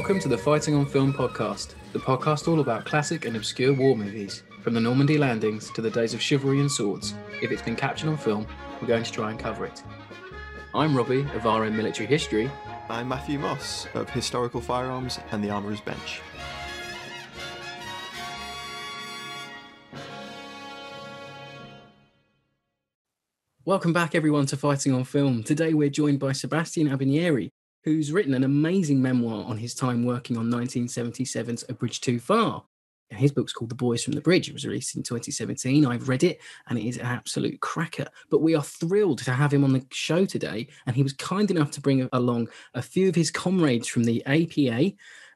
Welcome to the Fighting on Film podcast, the podcast all about classic and obscure war movies, from the Normandy landings to the days of chivalry and swords. If it's been captured on film, we're going to try and cover it. I'm Robbie of RM Military History. I'm Matthew Moss of Historical Firearms and the Armourer's Bench. Welcome back everyone to Fighting on Film. Today we're joined by Sebastian Abinieri, who's written an amazing memoir on his time working on 1977's A Bridge Too Far. And his book's called The Boys from the Bridge. It was released in 2017. I've read it and it is an absolute cracker. But we are thrilled to have him on the show today. And he was kind enough to bring along a few of his comrades from the APA.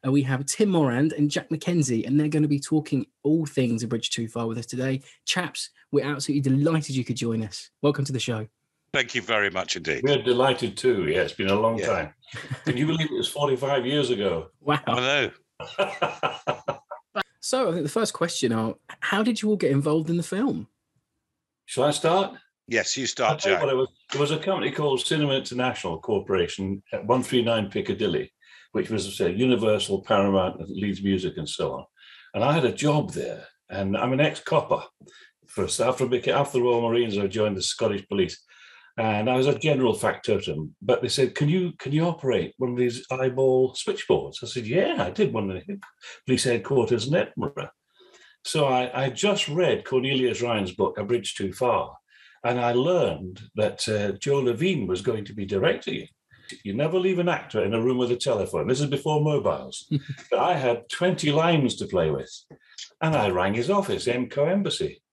We have Tim Morand and Jack McKenzie, and they're going to be talking all things A Bridge Too Far with us today. Chaps, we're absolutely delighted you could join us. Welcome to the show. Thank you very much indeed. We're delighted too. Yeah, it's been a long time. Can you believe it was 45 years ago? Wow. I know. So I think the first question how did you all get involved in the film? Shall I start? Yes, you start, Jack. There was a company called Cinema International Corporation at 139 Piccadilly, which was Universal, Paramount, Leeds Music and so on. And I had a job there, and I'm an ex-copper. First, after the Royal Marines, I joined the Scottish Police. And I was a general factotum, but they said, can you operate one of these eyeball switchboards? I said, yeah, I did one in the police headquarters in Edinburgh. So I just read Cornelius Ryan's book, A Bridge Too Far, and I learned that Joe Levine was going to be directing it. You never leave an actor in a room with a telephone. This is before mobiles. But I had 20 lines to play with, and I rang his office, MCO Embassy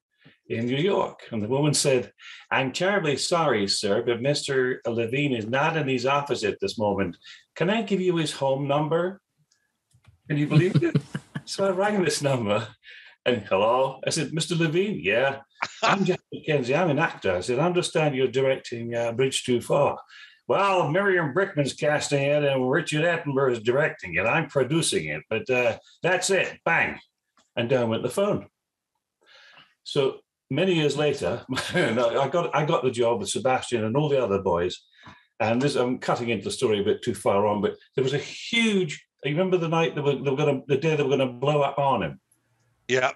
in New York. And the woman said, I'm terribly sorry, sir, but Mr. Levine is not in his office at this moment. Can I give you his home number? Can you believe it? So I rang this number and hello. I said, Mr. Levine, yeah. I'm Jack McKenzie. I'm an actor. I said, I understand you're directing Bridge Too Far. Well, Miriam Brickman's casting it and Richard Attenborough is directing it. I'm producing it, but that's it. Bang. And down went the phone. So many years later, I got the job with Sebastian and all the other boys. And this, I'm cutting into the story a bit too far on, but there was a huge. You remember the night the day they were going to blow up Arnhem? Yeah.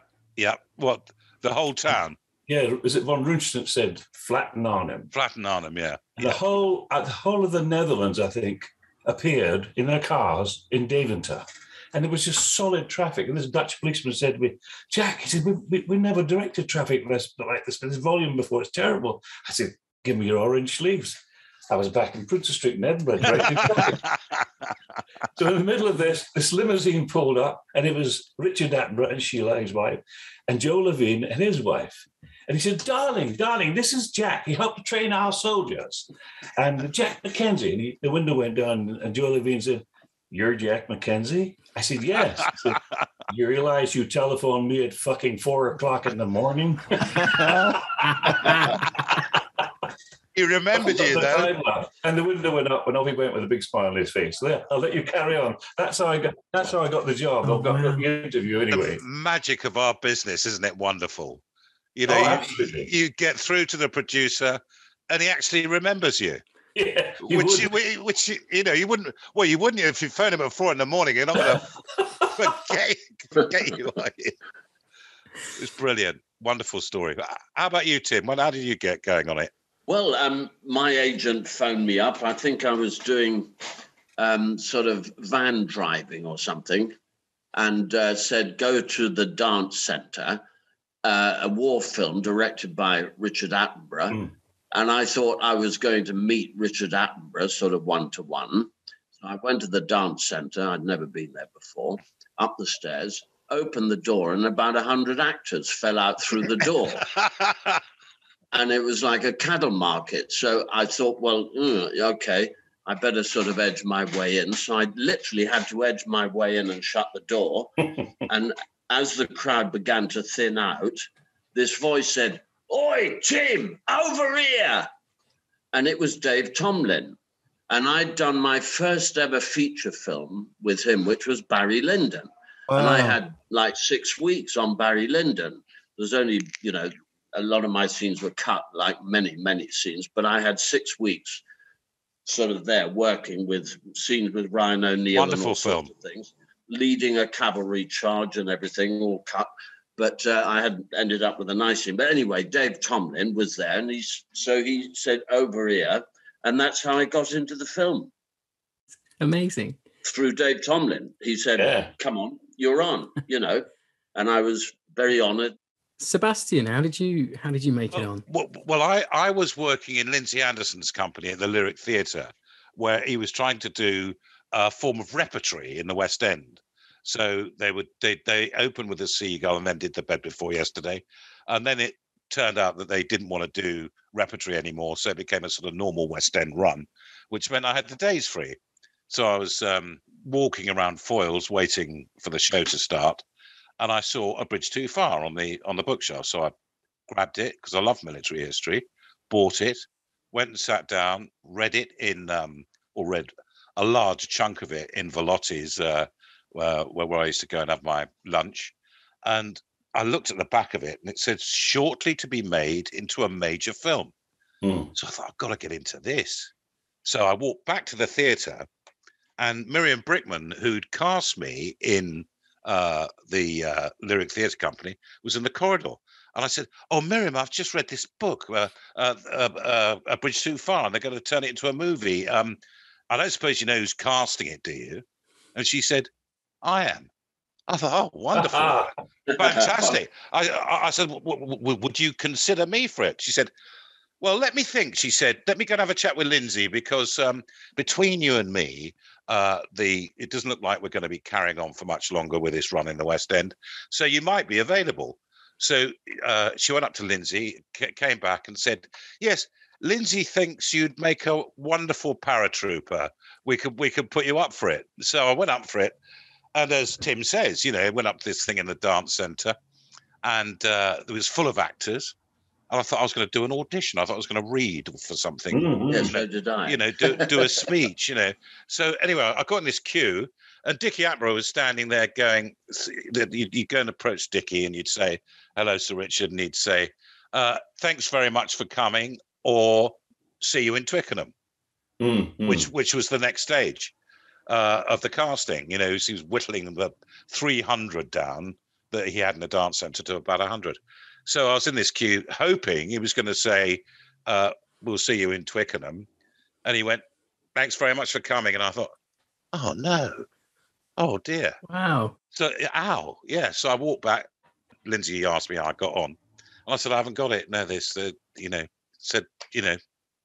What? The whole town? Yeah. Was it von Rundstedt said flatten Arnhem? Flatten Arnhem. Yeah. The whole of the Netherlands, I think, appeared in their cars in Deventer. And there was just solid traffic. And this Dutch policeman said to me, Jack, he said, we never directed traffic like this, but this volume before, it's terrible. I said, give me your orange sleeves. I was back in Prince Street in Edinburgh directing traffic. So in the middle of this limousine pulled up, and it was Richard Attenborough and Sheila, his wife, and Joe Levine and his wife. And he said, darling, this is Jack. He helped train our soldiers. And Jack McKenzie, and the window went down, and Joe Levine said, you're Jack McKenzie? I said, yes. I said, you realize you telephoned me at fucking 4 o'clock in the morning? He remembered you, though. And the window went up, and off he went with a big smile on his face. There, I'll let you carry on. That's how I got the job. I got the interview anyway. The magic of our business, isn't it wonderful? You know, you get through to the producer, and he actually remembers you. Yeah, you wouldn't if you phone him at 4 a.m. You're not going to forget you. Are you? It's brilliant, wonderful story. How about you, Tim? How did you get going on it? Well, my agent phoned me up. I think I was doing sort of van driving or something, and said go to the Dance Centre, a war film directed by Richard Attenborough. Mm. And I thought I was going to meet Richard Attenborough sort of one-to-one. So I went to the Dance Centre. I'd never been there before. Up the stairs, opened the door, and about 100 actors fell out through the door. And it was like a cattle market. So I thought, well, okay, I better sort of edge my way in. So I literally had to edge my way in and shut the door. And as the crowd began to thin out, this voice said, Oi, Tim, over here. And it was Dave Tomlin. And I'd done my first ever feature film with him, which was Barry Lyndon. Wow. And I had like 6 weeks on Barry Lyndon. There's only, a lot of my scenes were cut, like many, many scenes, but I had 6 weeks sort of there working with scenes with Ryan O'Neill and all sorts of things, leading a cavalry charge and everything, all cut. But I had ended up with a nice scene. But anyway, Dave Tomlin was there, and he said, over here, and that's how I got into the film. Amazing. Through Dave Tomlin. He said, come on, you're on, and I was very honoured. Sebastian, how did you make it on? Well, I was working in Lindsay Anderson's company at the Lyric Theatre, where he was trying to do a form of repertory in the West End. So they opened with a seagull and then did The Bed Before Yesterday, and then it turned out that they didn't want to do repertory anymore, so it became a sort of normal West End run, which meant I had the days free. So I was walking around Foyles waiting for the show to start, and I saw A Bridge Too Far on the bookshelf. So I grabbed it because I love military history, bought it, went and sat down, read it read a large chunk of it in Velotti's, where I used to go and have my lunch. And I looked at the back of it and it said, shortly to be made into a major film. So I thought, I've got to get into this. So I walked back to the theatre, and Miriam Brickman, who'd cast me in the Lyric Theatre Company, was in the corridor. And I said, oh, Miriam, I've just read this book, A Bridge Too Far, and they're going to turn it into a movie. I don't suppose you know who's casting it, do you? And she said, I am. I thought, oh, wonderful. Fantastic. I said, would you consider me for it? She said, well, let me think. She said, let me go and have a chat with Lindsay, because between you and me, it doesn't look like we're going to be carrying on for much longer with this run in the West End. So you might be available. So she went up to Lindsay, came back and said, yes, Lindsay thinks you'd make a wonderful paratrooper. We could put you up for it. So I went up for it. And as Tim says, went up to this thing in the dance centre, and it was full of actors. And I thought I was going to do an audition. I thought I was going to read for something. Yes, so did I. Do a speech, So anyway, I got in this queue, and Dickie Attenborough was standing there going, you'd go and approach Dickie and you'd say, hello, Sir Richard. And he'd say, thanks very much for coming, or see you in Twickenham, which was the next stage of the casting. He was whittling the 300 down that he had in the dance centre to about 100. So I was in this queue hoping he was going to say, we'll see you in Twickenham. And he went, thanks very much for coming. And I thought, oh, no. Oh, dear. Wow. So, yeah. So I walked back. Lindsay asked me how I got on. And I said, I haven't got it. No, said,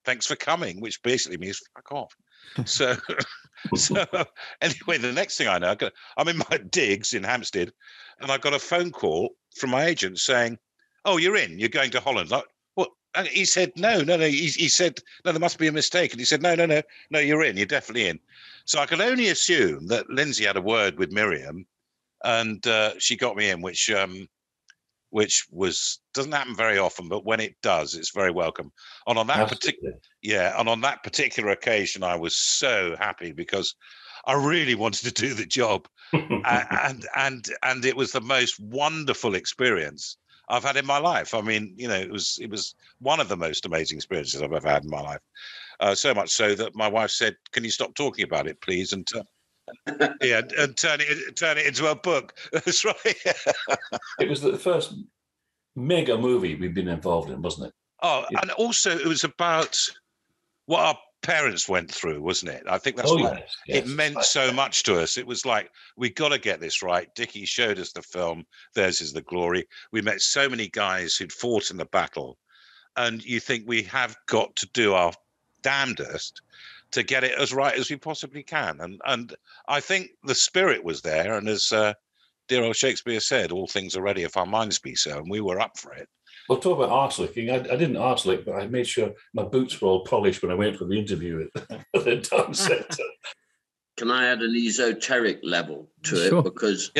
thanks for coming, which basically means fuck off. So anyway, the next thing I know, I'm in my digs in Hampstead, and I got a phone call from my agent saying, oh, you're going to Holland. Like, what? And he said, no. He said, no, there must be a mistake. And he said, no, you're in. You're definitely in. So I could only assume that Lindsay had a word with Miriam, and she got me in, which doesn't happen very often, but when it does, it's very welcome. And on that particular occasion, I was so happy because I really wanted to do the job, and it was the most wonderful experience I've had in my life. I mean, it was one of the most amazing experiences I've ever had in my life. So much so that my wife said, "Can you stop talking about it, please?" And turn it into a book. That's right. It was the first mega movie we've been involved in, wasn't it? Oh, and also it was about what our parents went through, wasn't it? I think that's it meant so much to us. It was like, we got to get this right. Dickie showed us the film, Theirs is the Glory. We met so many guys who'd fought in the battle, and you think we have got to do our damnedest to get it as right as we possibly can. And I think the spirit was there, and as dear old Shakespeare said, all things are ready if our minds be so, and we were up for it. Well, talk about arse licking. I didn't arse lick, but I made sure my boots were all polished when I went for the interview at the dance centre. Can I add an esoteric level to it? Because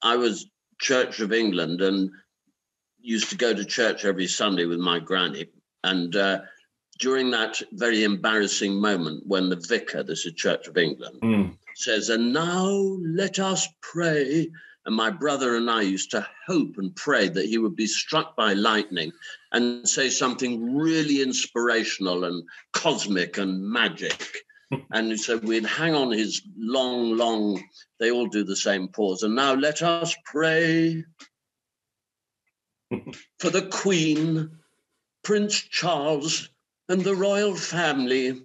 I was Church of England and used to go to church every Sunday with my granny. And during that very embarrassing moment when the vicar, this is Church of England, says, and now let us pray And my brother and I used to hope and pray that he would be struck by lightning and say something really inspirational and cosmic and magic. And so we'd hang on his long, they all do the same pause. And now let us pray for the Queen, Prince Charles, and the royal family,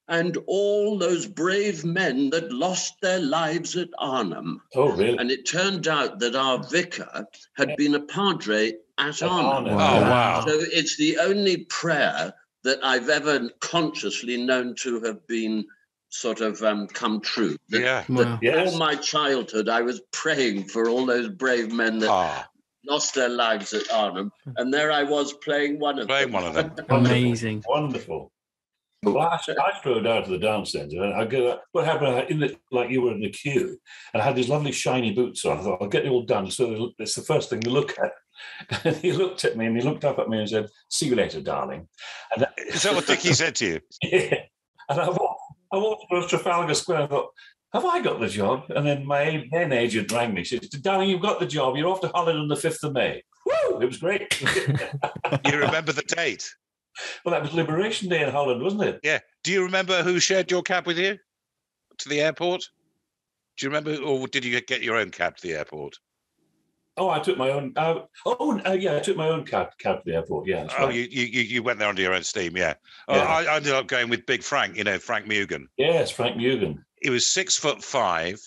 and all those brave men that lost their lives at Arnhem. Oh, really? And it turned out that our vicar had been a padre at Arnhem. Oh, wow. So it's the only prayer that I've ever consciously known to have been sort of come true. Yeah. All my childhood, I was praying for all those brave men that lost their lives at Arnhem. And there I was playing one of them. Amazing. Wonderful. Well, I strode out to the dance centre, and I go, what happened? Like you were in the queue, and I had these lovely shiny boots on. I thought, I'll get it all done. So it's the first thing to look at. And he looked at me, and he looked up at me and said, "See you later, darling." And is that what Dickie said to you? Yeah. And I walked across Trafalgar Square and thought, have I got the job? And then my then agent rang me. She said, darling, you've got the job. You're off to Holland on the 5th of May. Woo! It was great. You remember the date? Well, that was Liberation Day in Holland, wasn't it? Yeah. Do you remember who shared your cab with you to the airport? Do you remember, or did you get your own cab to the airport? Oh, I took my own. I took my own cab to the airport. Yeah. That's right. You went there under your own steam. Yeah. I ended up going with Big Frank. Frank Mugen. Yes, Frank Mugen. He was 6'5",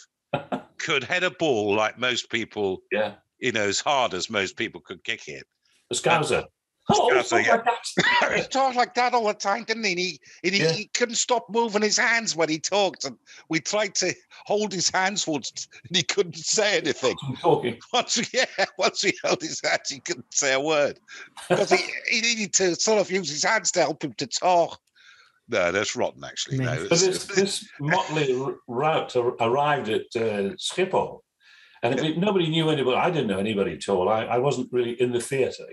could head a ball like most people. Yeah. As hard as most people could kick it. The Scouser. He talked like that all the time, didn't he? He couldn't stop moving his hands when he talked, and we tried to hold his hands and he couldn't say anything. Talking. Once we held his hands, he couldn't say a word because he needed to sort of use his hands to help him to talk. No, that's rotten, actually. No, so this motley route arrived at Schiphol. And nobody knew anybody. I didn't know anybody at all. I wasn't really in the theatre.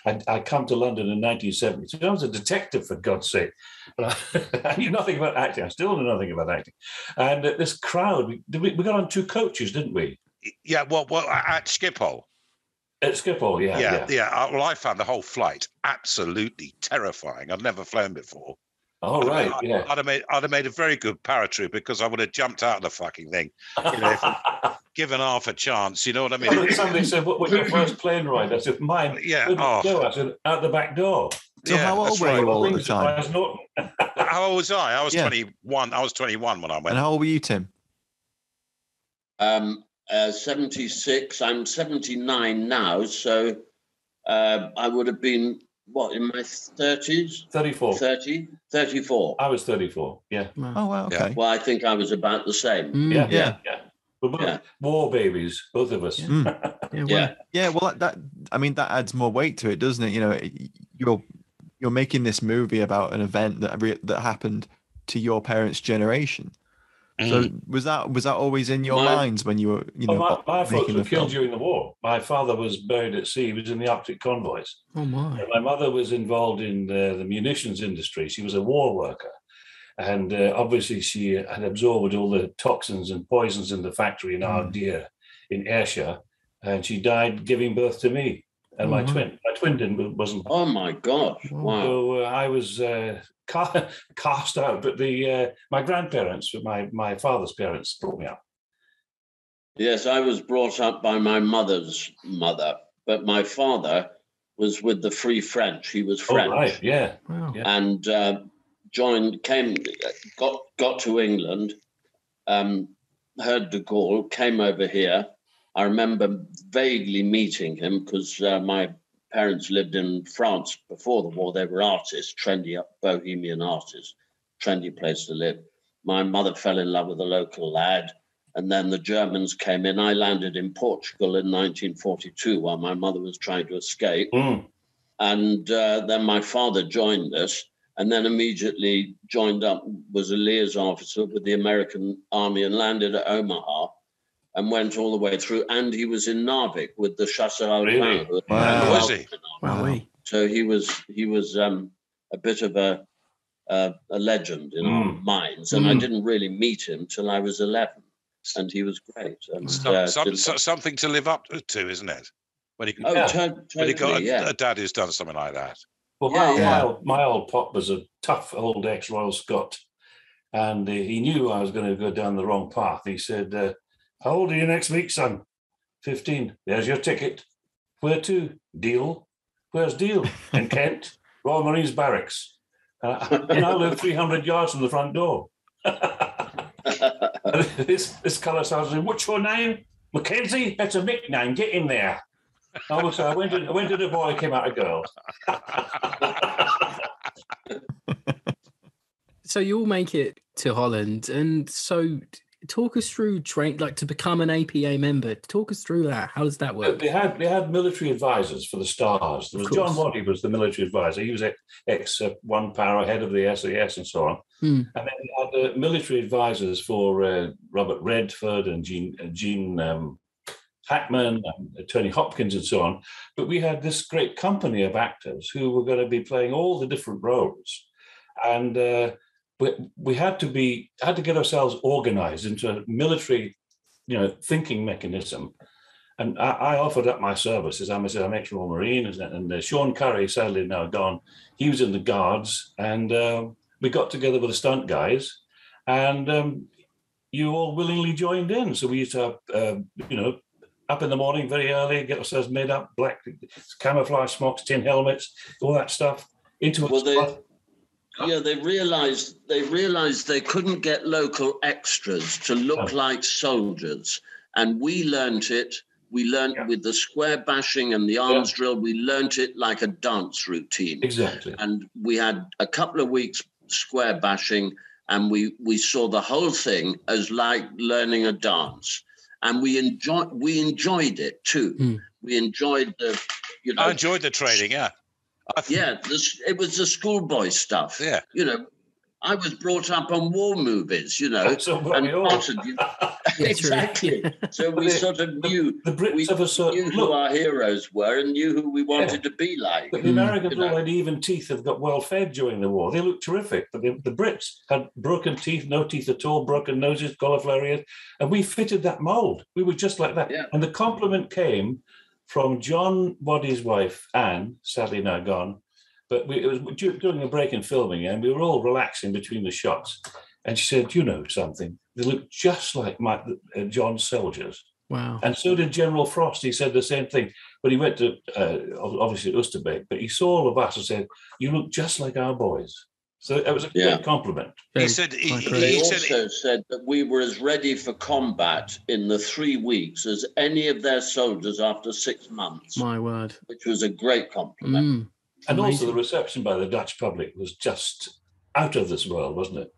I come to London in 1970. I was a detective, for God's sake. But I knew nothing about acting. I still know nothing about acting. And this crowd, we got on 2 coaches, didn't we? Yeah, well at Schiphol. At Schiphol, yeah. Well, I found the whole flight absolutely terrifying. I'd never flown before. Oh, right, yeah. I'd have made a very good paratrooper because I would have jumped out of the fucking thing. Given half a chance, you know what I mean? Somebody said, what was your first plane ride? I said, mine. Yeah. I said, out the back door. So how old were you all at the time? How old was I? I was 21. I was 21 when I went. And how old were you, Tim? 76. I'm 79 now, so I would have been, in my 30s? 34. 34. I was 34, yeah. Oh, wow, okay. Well, I think I was about the same. Yeah. We're both war babies, both of us. Yeah, well, that adds more weight to it, doesn't it? You're making this movie about an event that happened to your parents' generation. So was that always in your minds when you were, my folks were killed during the war. My father was buried at sea. He was in the Arctic convoys. Oh my! And my mother was involved in the munitions industry. She was a war worker, and obviously she had absorbed all the toxins and poisons in the factory in Ardea in Ayrshire, and she died giving birth to me and my twin. My twin wasn't. Oh my gosh! Wow. So I was cast out, but my grandparents, my father's parents, brought me up. Yes, I was brought up by my mother's mother, but my father was with the Free French. He was French. Oh, right, yeah. Wow. Yeah. And got to England, heard de Gaulle, came over here. I remember vaguely meeting him because my parents lived in France before the war. They were artists, trendy bohemian artists, trendy place to live. My mother fell in love with a local lad, and then the Germans came in. I landed in Portugal in 1942 while my mother was trying to escape. And then my father joined us, and then immediately joined up, was a liaison officer with the American Army and landed at Omaha and went all the way through. And he was in Narvik with the Chasseurs Alpins. Really? Wow. Was he? Wow. So he was a bit of a legend in our minds. And I didn't really meet him till I was 11. and he was great. And something to live up to, isn't it? When he, totally, when he got a dad who's done something like that. Well, my old pop was a tough old ex-Royal Scot, and he knew I was going to go down the wrong path. He said, "How old are you next week, son?" 15. There's your ticket. Where to? Deal. Where's Deal? In Kent, Royal Marines Barracks. And I live 300 yards from the front door. this colour sergeant said, "What's your name?" "McKenzie." "That's a nickname. Get in there." I went to the boy, came out a girl. So you all make it to Holland, and so talk us through to become an APA member. Talk us through that. How does that work? They had military advisors for the stars. There was John Waddy was the military advisor. He was ex one para head of the SAS and so on. And then they had military advisors for Robert Redford and Gene Hackman and Tony Hopkins and so on. But we had this great company of actors who were going to be playing all the different roles, and we had to get ourselves organized into a military, thinking mechanism. And I offered up my services. I'm an ex-Royal Marine, and Sean Curry, sadly now gone, he was in the Guards, and we got together with the stunt guys, and you all willingly joined in. So we used to have, up in the morning very early, get ourselves made up, black camouflage smocks, tin helmets, all that stuff. They realized they couldn't get local extras to look like soldiers, and we learnt it. We learnt with the square bashing and the arms drill. We learnt it like a dance routine. Exactly. And we had a couple of weeks square bashing, and we saw the whole thing as like learning a dance. And we enjoyed it too. We enjoyed I enjoyed the training, yeah. It was the schoolboy stuff. Yeah. I was brought up on war movies, exactly. So we sort of knew the Brits knew who our heroes were and knew who we wanted to be like. But the Americans all had even teeth, have got well fed during the war. They looked terrific. But the Brits had broken teeth, no teeth at all, broken noses, cauliflower ears, and we fitted that mold. We were just like that. Yeah. And the compliment came from John Waddy's wife, Anne, sadly now gone. But it was during a break in filming, and we were all relaxing between the shots. And she said, "You know something? They look just like John's soldiers." Wow. And so did General Frost. He said the same thing. But he went to, obviously, Oosterbeek, but he saw all of us and said, "You look just like our boys." So it was a great compliment. He said that we were as ready for combat in the 3 weeks as any of their soldiers after 6 months. My word. Which was a great compliment. And also the reception by the Dutch public was just out of this world, wasn't it?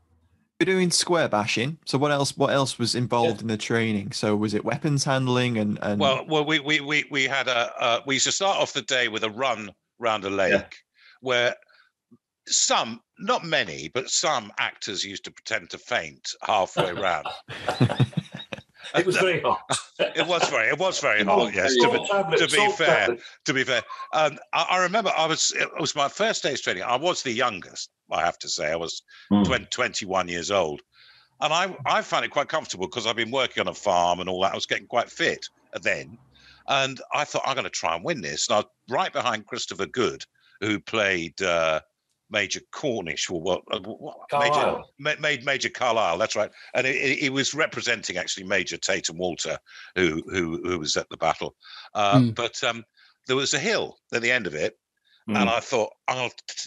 You're doing square bashing. So what else was involved in the training? So was it weapons handling and Well, we had we used to start off the day with a run round a lake where some, not many, but some actors used to pretend to faint halfway round. It was very hot. It was very hot. Yes, to be fair. I remember it was my first day's training. I was the youngest, I have to say. I was 21 years old, and I found it quite comfortable because I've been working on a farm and all that. I was getting quite fit then, and I thought I'm going to try and win this. And I was right behind Christopher Good, who played Major Cornish, or what? Major Carlisle. That's right. And he was representing actually Major Tatum Walter, who was at the battle. But there was a hill at the end of it, and I thought,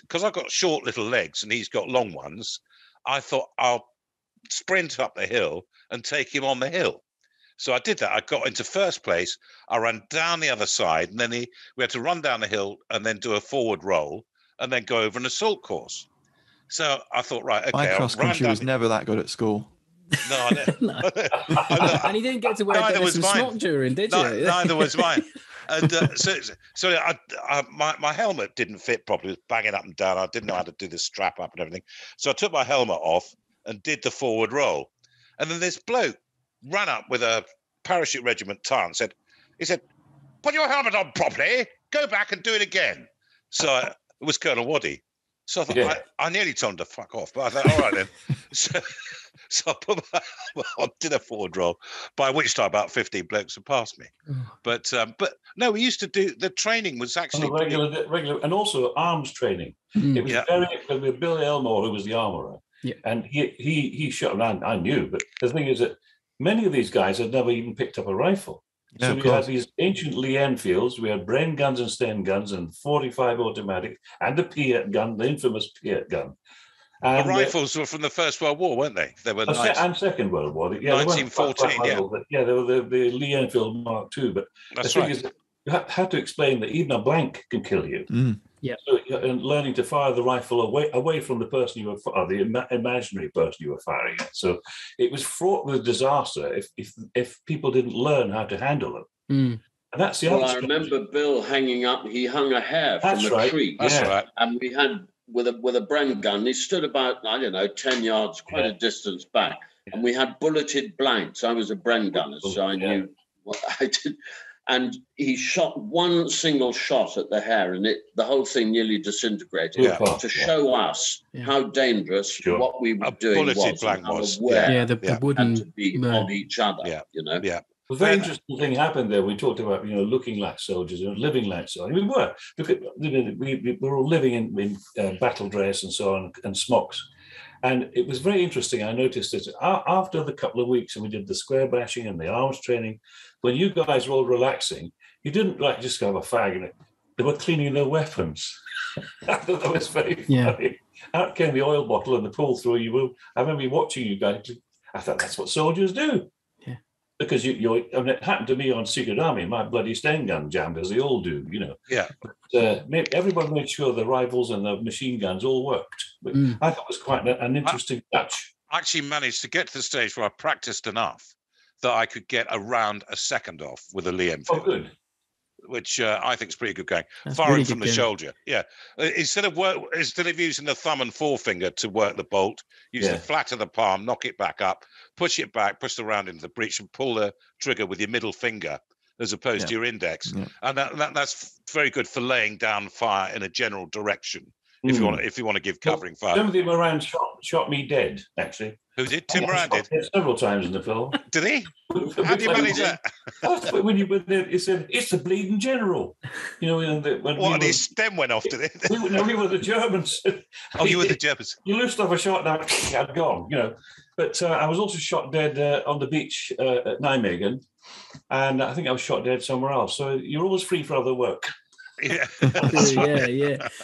because I've got short little legs and he's got long ones, I thought I'll sprint up the hill and take him on the hill. So I did that. I got into first place. I ran down the other side, and then we had to run down the hill and then do a forward roll, and then go over an assault course. So I thought, right, okay. My cross country was never that good at school. No, I didn't. No. And he didn't get to wear Dennis and smock during, did you? Neither was mine. And so my helmet didn't fit properly. It was banging up and down. I didn't know how to do the strap up and everything. So I took my helmet off and did the forward roll. And then this bloke ran up with a parachute regiment tie and he said, "Put your helmet on properly. Go back and do it again." So it was Colonel Waddy. So I thought, I nearly told him to fuck off, but I thought, all right then. So I put I did a forward roll, by which time about 15 blokes had passed me. But no, we used to do, the training was actually regular, and also arms training. It was very, with Bill Elmore, who was the armourer, and he shot, and I knew, but the thing is that many of these guys had never even picked up a rifle. Yeah, so we had these ancient Lee Enfields, we had Bren guns and Sten guns and 45 automatic and the Piat gun, the infamous Piat gun. And the rifles were from the First World War, weren't they? They were and Second World War. Yeah, 1914, they were the Lee Enfield Mark II. But the thing is, you had to explain that even a blank can kill you. Yeah. So, and learning to fire the rifle away from the person you were, the imaginary person you were firing at. So it was fraught with disaster if people didn't learn how to handle them. And that's the other. I remember Bill he hung a hare from a tree. That's right. And we had with a Bren gun. He stood about 10 yards, quite a distance back, and we had bulleted blanks. I was a Bren gunner, so I knew what I did. And he shot one single shot at the hare, and the whole thing nearly disintegrated to show us how dangerous what we were doing was. Blank was. The wooden to be of each other. A very interesting thing happened there. We talked about, looking like soldiers and living like soldiers. We were, because we were all living in battle dress and so on, and smocks. And it was very interesting. I noticed that after the couple of weeks, and we did the square bashing and the arms training, when you guys were all relaxing, you didn't just have a fag. They were cleaning their weapons. I thought that was very funny. Out came the oil bottle and the pull through. I remember watching you guys. I thought that's what soldiers do. Because it happened to me on Secret Army. My bloody Sten gun jammed, as they all do, But, everyone made sure the rifles and the machine guns all worked. But I thought it was quite an interesting touch. I actually managed to get to the stage where I practiced enough that I could get around a second off with a Lee Enfield. Oh, good. Which I think is pretty good going. That's Firing really from the good shoulder. Yeah. Instead of using the thumb and forefinger to work the bolt, use the flat of the palm, knock it back up, push it back, push the round into the breech, and pull the trigger with your middle finger as opposed to your index. And that's very good for laying down fire in a general direction. If you want to give covering fire. Timothy Morand shot me dead, actually. Who did? Tim Morand did? Several times in the film. Did he? How do you manage that? When he said, it's the bleeding general. And his stem went off, did it? We were the Germans. Oh, you were the Germans. You loosed off a shot, now I'd gone, But I was also shot dead on the beach at Nijmegen. And I think I was shot dead somewhere else. So you're always free for other work. Yeah.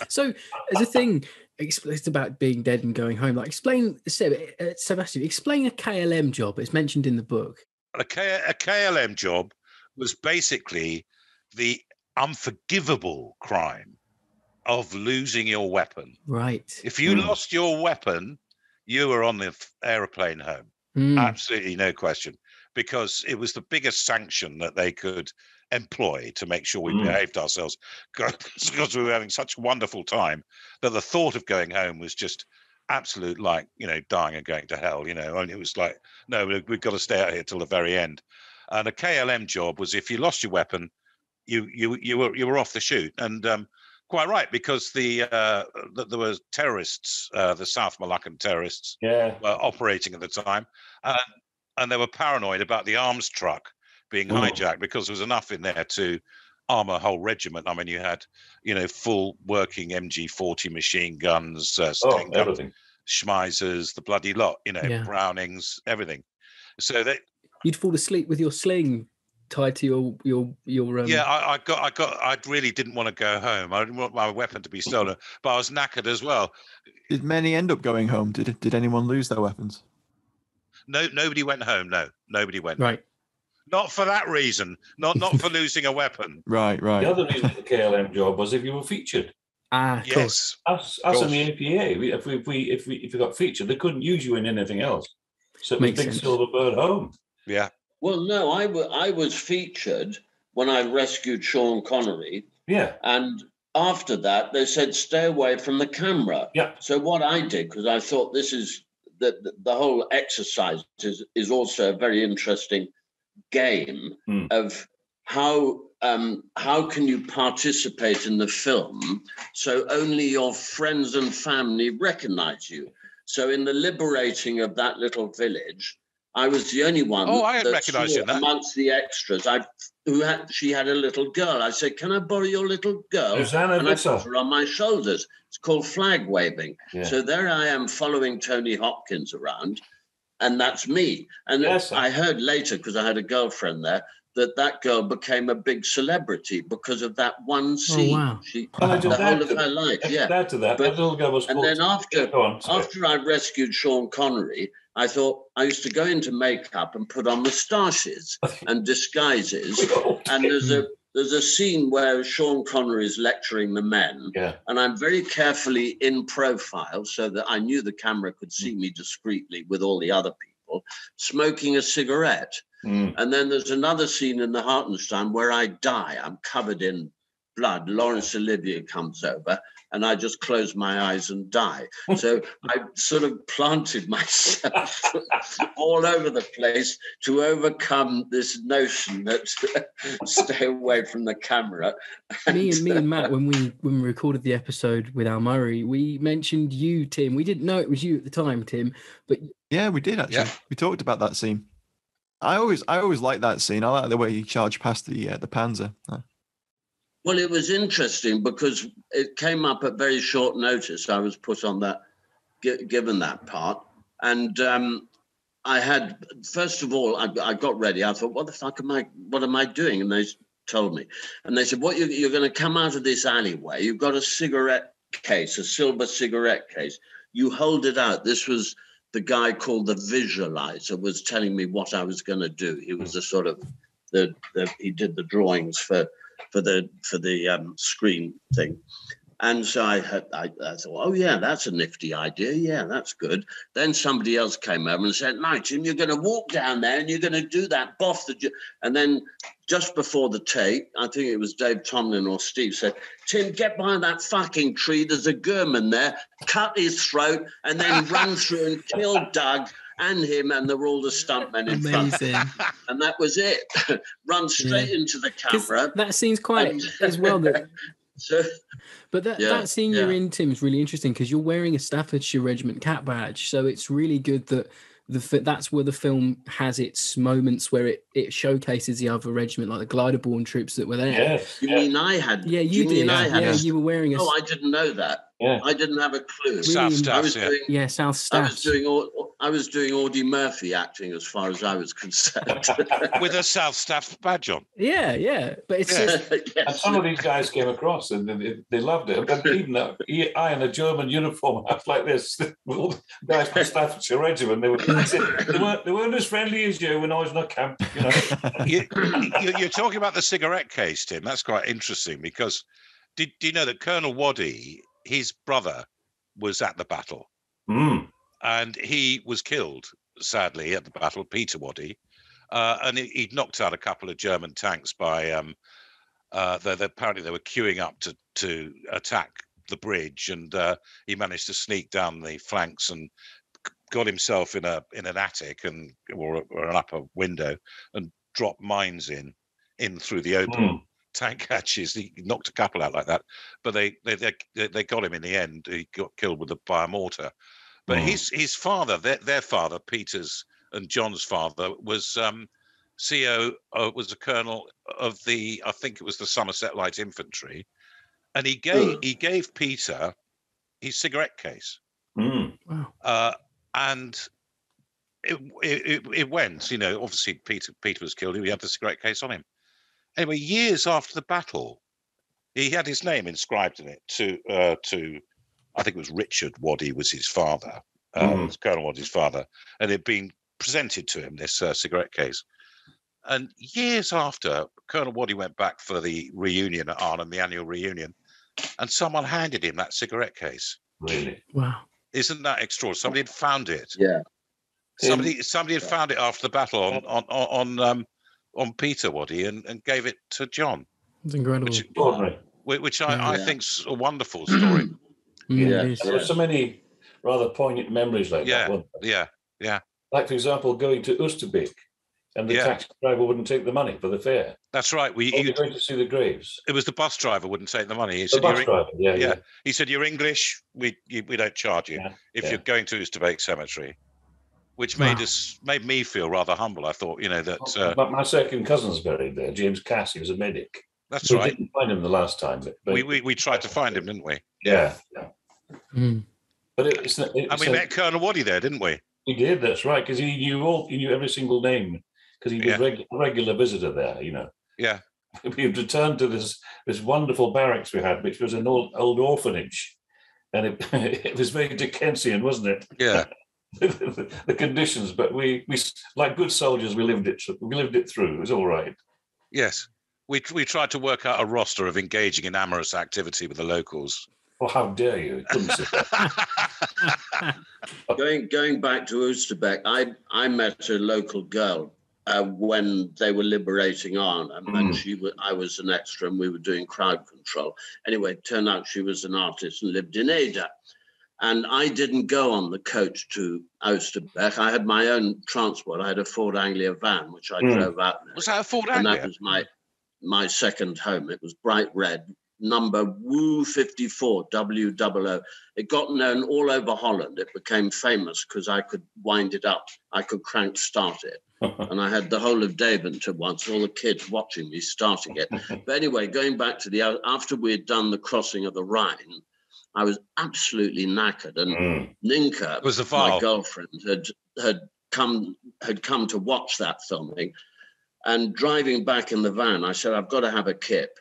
So as a thing, it's about being dead and going home. Like, explain, Sebastian, explain a KLM job. It's mentioned in the book. A KLM job was basically the unforgivable crime of losing your weapon. Right. If you lost your weapon, you were on the aeroplane home. Absolutely no question, because it was the biggest sanction that they could employ to make sure we behaved ourselves, because we were having such a wonderful time that the thought of going home was just absolute, dying and going to hell, and it was like, no, we've got to stay out here till the very end. And a KLM job was, if you lost your weapon, you were off the chute. And quite right, because there were terrorists, the South Malaccan terrorists, were operating at the time, and they were paranoid about the arms truck being hijacked, because there was enough in there to arm a whole regiment. I mean, you had, full working MG40 machine guns, Sten guns, Schmeisers, the bloody lot, Brownings, everything. So you'd fall asleep with your sling tied to your I really didn't want to go home. I didn't want my weapon to be stolen, but I was knackered as well. Did many end up going home? Did anyone lose their weapons? No, nobody went home. No, nobody went. Right. Not for that reason. Not for losing a weapon. Right. The other reason for the KLM job was if you were featured. Yes. Us in the APA, if we got featured, they couldn't use you in anything else. So it was big silver bird home. Yeah. Well, no, I was featured when I rescued Sean Connery. Yeah. And after that, they said, stay away from the camera. Yeah. So what I did, because I thought this is the whole exercise is also a very interesting game of how how can you participate in the film so only your friends and family recognize you? So in the liberating of that little village, I was the only one I hadn't recognised you in that. amongst the extras. She had a little girl. I said, "Can I borrow your little girl?" And I put her on my shoulders. It's called flag waving. Yeah. So there I am following Tony Hopkins around, and that's me. And I heard later, because I had a girlfriend there, that girl became a big celebrity because of that one scene. Oh, wow. The whole of her life. Add to that. That little girl was and then after I rescued Sean Connery, I thought I used to go into makeup and put on moustaches and disguises. And there's a scene where Sean Connery is lecturing the men, and I'm very carefully in profile so that I knew the camera could see me discreetly with all the other people, smoking a cigarette. And then there's another scene in the Hartenstein where I die. I'm covered in blood. Laurence Olivier comes over, and I just close my eyes and die. So I sort of planted myself all over the place to overcome this notion that stay away from the camera. Me and Matt, when we recorded the episode with Al Murray, we mentioned you, Tim. We didn't know it was you at the time, Tim, but yeah, we did actually. Yeah. We talked about that scene. I always like that scene. I like the way he charged past the Panzer. Well, it was interesting because it came up at very short notice. I was put on that, given that part. And I had, first of all, I got ready. I thought, what am I doing? And they told me. And they said, you're going to come out of this alleyway. You've got a cigarette case, a silver cigarette case. You hold it out. This was the guy called the visualizer was telling me what I was going to do. He was the sort of, he did the drawings for the screen thing. And so I thought, oh, yeah, that's a nifty idea. Yeah, that's good. Then somebody else came over and said, no, Tim, you're going to walk down there and you're going to do that. And then just before the take, I think it was Dave Tomlin or Steve said, Tim, get behind that fucking tree. There's a German there. Cut his throat and then run through and kill Doug and him, and there were all the stuntmen in front. And that was it. Run straight into the camera. That seems quite as well. But that scene you're in, Tim, is really interesting because you're wearing a Staffordshire Regiment cap badge. So it's really good that that's where the film has its moments where it showcases the other regiment, like the Gliderborn troops that were there. Yes. You mean I had? Yeah, you did. Yeah, you were wearing a... Oh, I didn't know that. Yeah. I didn't have a clue. Really, South Staffs, South Staffs. I was doing Audie Murphy acting as far as I was concerned. With a South Staffs badge on. Yeah. But it's just... And some of these guys came across and they loved it. And even I in a German uniform, I was like this. All the guys from Staffordshire Regiment, they weren't as friendly as you when I was in a camp. You know. You're talking about the cigarette case, Tim. That's quite interesting because do you know that Colonel Waddy, his brother, was at the battle? And he was killed, sadly, at the battle, Peter Waddy. And he'd knocked out a couple of German tanks by... apparently they were queuing up to attack the bridge, and he managed to sneak down the flanks and got himself in an attic or an upper window and dropped mines in through the open tank hatches. He knocked a couple out like that, but they got him in the end. He got killed by a mortar. But his father, their father, Peter's and John's father, was CO, was a colonel of I think it was the Somerset Light Infantry, and he gave Peter his cigarette case. Wow. And it went, obviously Peter was killed. He had the cigarette case on him. Anyway, years after the battle, he had his name inscribed in it to I think it was Richard Waddy was his father, was Colonel Waddy's father, and it had been presented to him, this cigarette case. And years after, Colonel Waddy went back for the reunion at Arnhem, the annual reunion, and someone handed him that cigarette case. Really? Wow. Isn't that extraordinary? Somebody had found it. Yeah. Somebody had found it after the battle on Peter Waddy and gave it to John. It's incredible. Which I think's a wonderful story. There are so many rather poignant memories like that. Yeah. Like, for example, going to Oosterbeek and the taxi driver wouldn't take the money for the fare. That's right. You're going to see the graves. It was the bus driver wouldn't take the money. He The bus driver, yeah. He said, "You're English. We don't charge you if you're going to Oosterbeek Cemetery," which made me feel rather humble. I thought, that. But my second cousin's buried there, James Cass. He was a medic. That's right. We didn't find him the last time. But we tried to find him, didn't we? Yeah. Mm. But and we met Colonel Waddy there, didn't we? We did. That's right, because he knew every single name, because he was a regular visitor there. Yeah. We've returned to this wonderful barracks we had, which was an old orphanage, and it was very Dickensian, wasn't it? Yeah. the conditions, but we like good soldiers, we lived it through. It was all right. Yes. We tried to work out a roster of engaging in amorous activity with the locals. Well, how dare you? Couldn't say that. Going back to Oosterbeek, I met a local girl when they were liberating Arnhem, and I was an extra, and we were doing crowd control. Anyway, it turned out she was an artist and lived in Ada. And I didn't go on the coach to Oosterbeek. I had my own transport. I had a Ford Anglia van, which I drove out there. Was that a Ford Anglia? And that was my second home. It was bright red, number Woo 54 WOO. It got known all over Holland. It became famous because I could wind it up. I could crank start it. And I had the whole of Deventer once, all the kids watching me starting it. But anyway, going back to after we had done the crossing of the Rhine, I was absolutely knackered. And Ninka, my girlfriend, had come to watch that filming. And driving back in the van, I said, I've got to have a kip.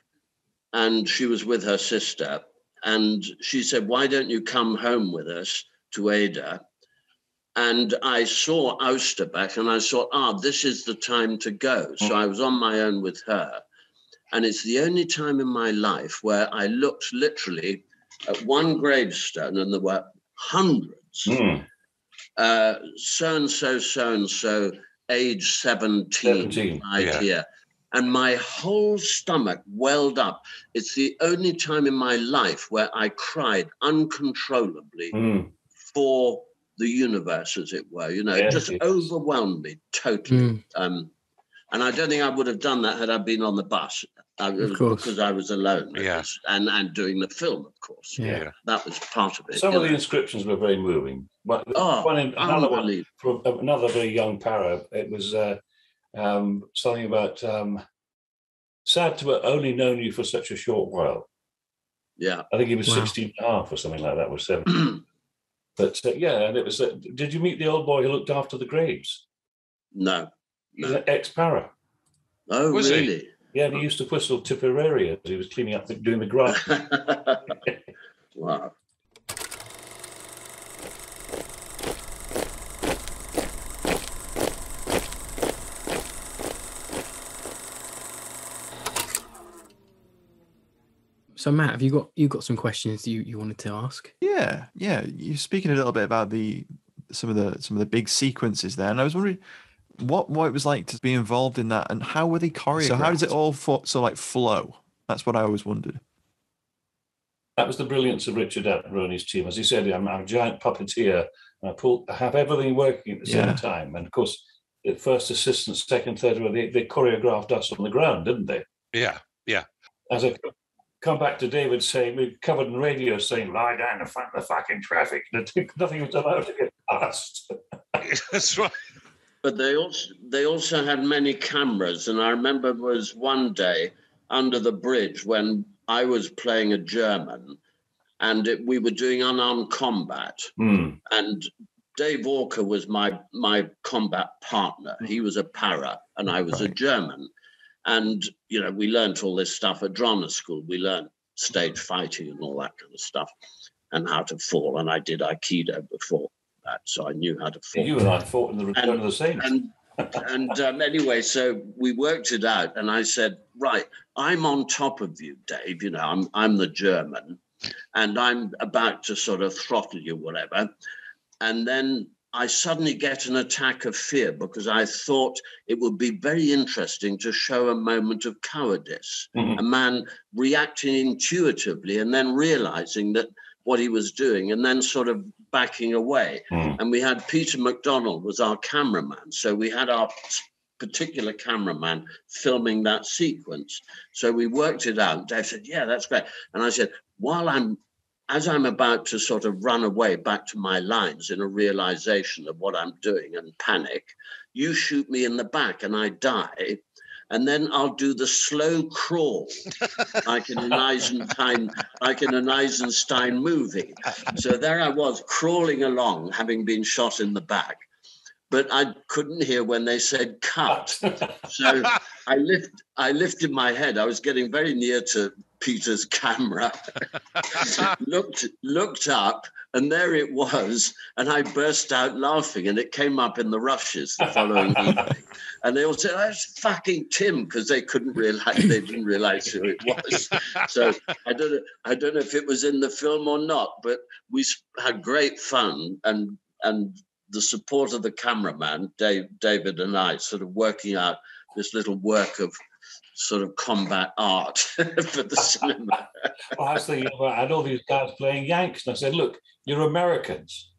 And she was with her sister. And she said, why don't you come home with us to Ada? And I saw Oosterbeek and I thought, this is the time to go. So I was on my own with her. And it's the only time in my life where I looked literally at one gravestone and there were hundreds. So-and-so, age 17 idea. And my whole stomach welled up. It's the only time in my life where I cried uncontrollably for the universe, as it were. It just overwhelmed me totally. And I don't think I would have done that had I been on the bus. Because I was alone. Yes. And doing the film, of course. Yeah. That was part of it. Some of the inscriptions were very moving. Another one from another very young para. It was something about sad to have only known you for such a short while. Yeah. I think he was 16 and a half or something like that, was 7. But and it was, did you meet the old boy who looked after the graves? No. He's an ex-para. Oh, was really? He? Yeah, and he used to whistle Tipperary as he was cleaning up, doing the grass. Wow. So Matt, have you got some questions you wanted to ask? Yeah. You're speaking a little bit about some of the big sequences there, and I was wondering what it was like to be involved in that, and how were they choreographed? So how does it all flow? That's what I always wondered. That was the brilliance of Richard Attenborough and his team. As he said, I'm a giant puppeteer, and I have everything working at the same time. And of course, the first assistant, second, third, they choreographed us on the ground, didn't they? Yeah. As I come back to David saying, we covered in radio saying, lie down and fight the fucking traffic. Nothing was allowed to get past. That's right. But they also had many cameras. And I remember it was one day under the bridge when I was playing a German and we were doing unarmed combat. And Dave Walker was my combat partner. He was a para and I was a German. And, we learned all this stuff at drama school. We learned stage fighting and all that kind of stuff and how to fall. And I did Aikido before that, so I knew how to fall. You and I fought in the Return of the Saints. And anyway, so we worked it out. And I said, right, I'm on top of you, Dave. I'm the German. And I'm about to sort of throttle you, whatever. And then I suddenly get an attack of fear because I thought it would be very interesting to show a moment of cowardice, a man reacting intuitively and then realizing that what he was doing and then sort of backing away. And we had Peter MacDonald was our cameraman. So we had our particular cameraman filming that sequence. So we worked it out. Dave said, yeah, that's great. And I said, as I'm about to sort of run away back to my lines in a realization of what I'm doing and panic, you shoot me in the back and I die. And then I'll do the slow crawl like in an Eisenstein movie. So there I was crawling along, having been shot in the back. But I couldn't hear when they said cut. So I lifted my head. I was getting very near to Peter's camera, looked up, and there it was. And I burst out laughing, and it came up in the rushes the following evening. And they all said, "That's fucking Tim," because they didn't realize who it was. So I don't know if it was in the film or not, but we had great fun, and the support of the cameraman, David and I, sort of working out this little work of sort of combat art for the cinema. Well, I was thinking, I had all these guys playing Yanks, and I said, look, you're Americans.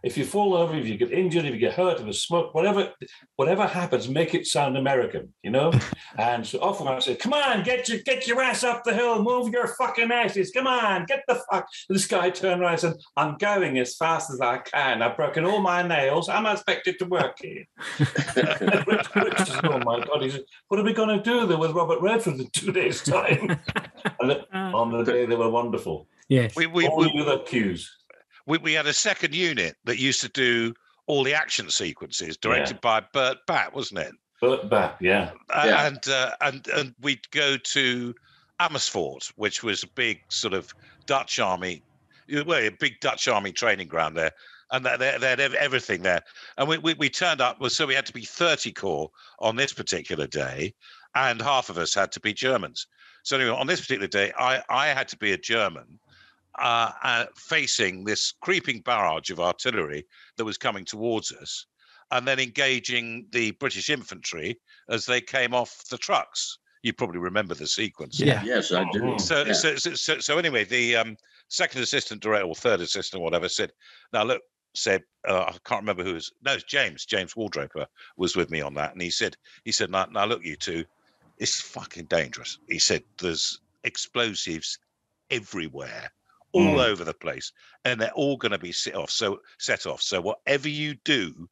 If you fall over, if you get injured, if you get hurt, if you smoke, whatever happens, make it sound American, you know? And so often I say, come on, get your ass up the hill, move your fucking asses, come on, get the fuck. This guy turned around and said, I'm going as fast as I can. I've broken all my nails. I'm expected to work here. Rich says, oh my God. He said, what are we going to do there with Robert Redford in 2 days' time? And on the day, they were wonderful. Yes. We with the cues. We had a second unit that used to do all the action sequences, directed by Burt Batt, wasn't it? Burt Batt, yeah. And we'd go to Amersfoort, which was a big sort of Dutch army, a big Dutch army training ground there, and they had everything there. And we turned up, so we had to be 30 corps on this particular day, and half of us had to be Germans. So anyway, on this particular day, I had to be a German. Facing this creeping barrage of artillery that was coming towards us, and then engaging the British infantry as they came off the trucks. You probably remember the sequence. Yeah. Yes, I do. So anyway, the second assistant director or third assistant or whatever said, now look, Seb, I can't remember who it was. No, it's James Wardroper was with me on that. And he said, now look, you two, it's fucking dangerous. He said, there's explosives everywhere. All over the place, and they're all going to be set off. So whatever you do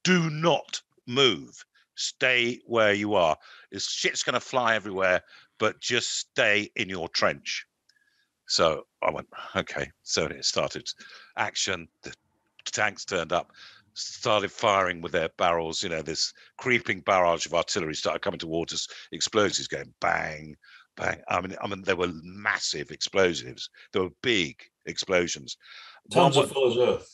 not move. Stay where you are. This shit's going to fly everywhere, but just stay in your trench. So I went, okay. So it started action. The tanks turned up, started firing with their barrels. You know, this creeping barrage of artillery started coming towards us. Explosives going bang, bang. I mean, there were massive explosives. There were big explosions. Tons of full as earth.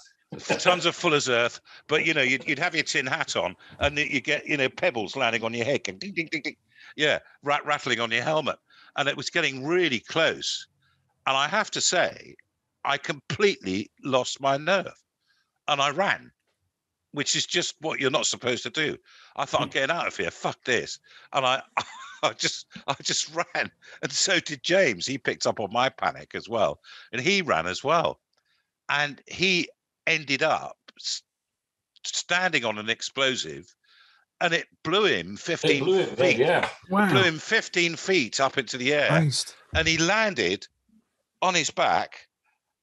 Tons of full as earth. But, you know, you'd have your tin hat on and you get, you know, pebbles landing on your head. And ding, ding, ding, ding. Yeah, rattling on your helmet. And it was getting really close. And I have to say, I completely lost my nerve. And I ran, which is just what you're not supposed to do. I thought, I'm getting out of here. Fuck this. And I just ran, and so did James. He picked up on my panic as well, and he ran as well, and he ended up standing on an explosive, and it blew him 15 feet. Yeah, wow. Blew him 15 feet up into the air, Christ. And he landed on his back,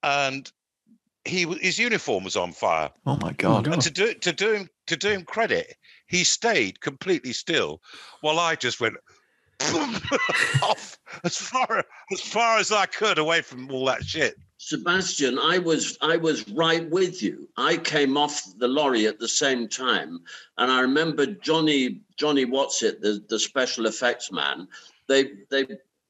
and his uniform was on fire. Oh my God! And to do him credit, he stayed completely still, while I just went off as far as I could away from all that shit. Sebastian, I was right with you. I came off the lorry at the same time, and I remember Johnny Watsit, the special effects man. They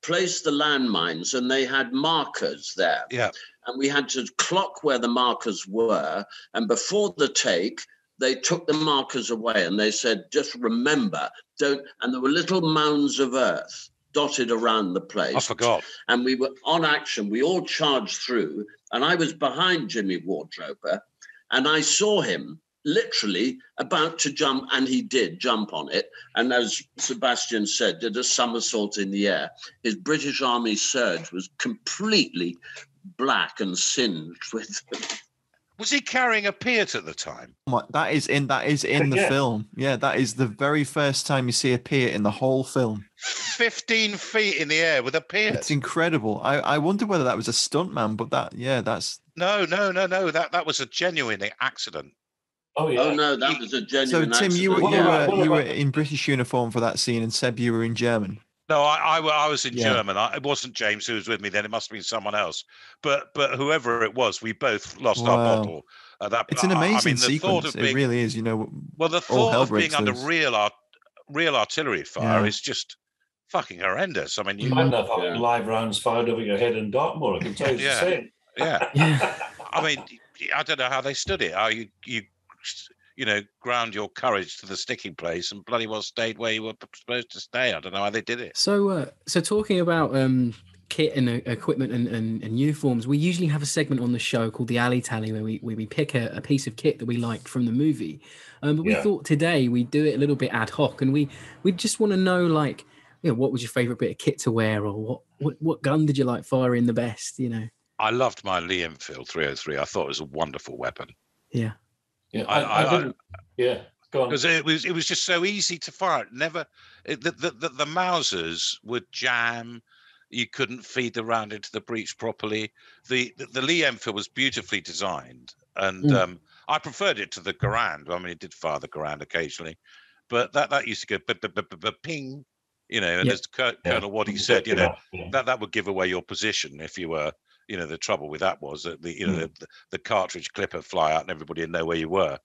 placed the landmines, and they had markers there. Yeah, and we had to clock where the markers were. And before the take, they took the markers away, and they said, "Just remember, don't." And there were little mounds of earth dotted around the place. I forgot. And we were on action. We all charged through, and I was behind Jimmy Wardroper, and I saw him literally about to jump, and he did jump on it. And as Sebastian said, did a somersault in the air. His British Army serge was completely black and singed with Was he carrying a Piat at the time? That is in the film. Yeah, that is the very first time you see a Piat in the whole film. 15 feet in the air with a Piat. It's incredible. I wonder whether that was a stuntman, but that's No. That was a genuine accident. Oh yeah. Oh no, that was a genuine. So Tim, accident. you were in British uniform for that scene, and Seb, you were in German. No, I was in German. It wasn't James who was with me then. It must have been someone else. But whoever it was, we both lost our bottle. It's an amazing sequence. It really is. Well, the thought of being under real artillery fire is just fucking horrendous. I mean, you might have live rounds fired over your head in Dartmoor. I can tell you the same. Yeah. I mean, I don't know how they stood it. How you ground your courage to the sticking place and bloody well stayed where you were supposed to stay. I don't know how they did it. So talking about kit and equipment and uniforms, we usually have a segment on the show called the Alley Tally where we pick a piece of kit that we liked from the movie. But we thought today we'd do it a little bit ad hoc, and we just want to know, like, what was your favorite bit of kit to wear, or what gun did you like firing the best? I loved my Lee Enfield 303. I thought it was a wonderful weapon. Yeah. Yeah, I go on. Because it was just so easy to fire. The Mausers would jam. You couldn't feed the round into the breech properly. The Lee Enfield was beautifully designed, and I preferred it to the Garand. I mean, it did fire the Garand occasionally, but that used to go ping, and as Colonel Waddy said, that would give away your position if you were. The trouble with that was that the cartridge clipper fly out and everybody would know where you were.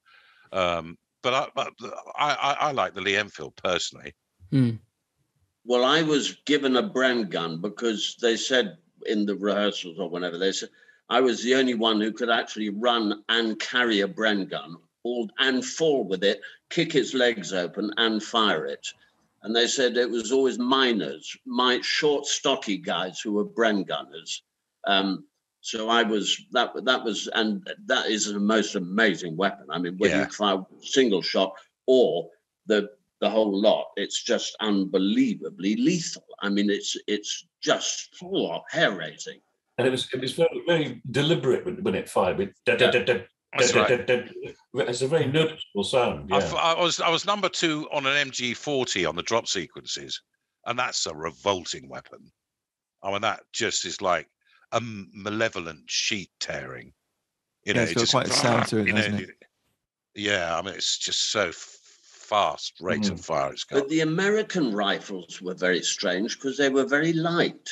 But I like the Lee Enfield personally. Well, I was given a Bren gun because they said in the rehearsals or whenever, they said I was the only one who could actually run and carry a Bren gun and fall with it, kick its legs open and fire it. And they said it was always miners, my short, stocky guys who were Bren gunners. So I was that was, and that is the most amazing weapon. I mean, whether you fire single shot or the whole lot, it's just unbelievably lethal. I mean, it's just hair raising. And it was very, very deliberate when it fired. It's a very noticeable sound. Yeah. I was number 2 on an MG40 on the drop sequences, and that's a revolting weapon. I mean, that just is like a malevolent sheet tearing. It's got quite a sound to it, hasn't it? Yeah, I mean, it's just so fast rate of fire it's got. But the American rifles were very strange because they were very light.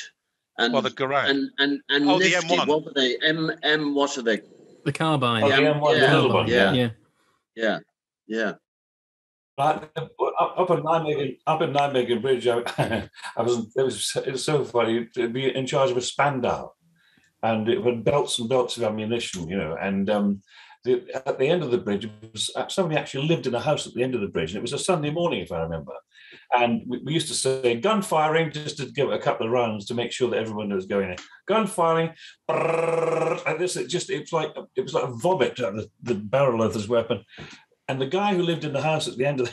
And the Garand. And nifty. The M1. What were they? What are they? The carbine. The M1, the little one. Yeah. Up at Nijmegen Bridge, it was so funny to be in charge of a Spandau, and it had belts and belts of ammunition, and at the end of the bridge, somebody actually lived in a house at the end of the bridge, and it was a Sunday morning, if I remember, and we used to say gun firing just to give it a couple of rounds to make sure that everyone was going in. Gun firing, and this it was like a vomit out of the barrel of this weapon. And the guy who lived in the house at the end of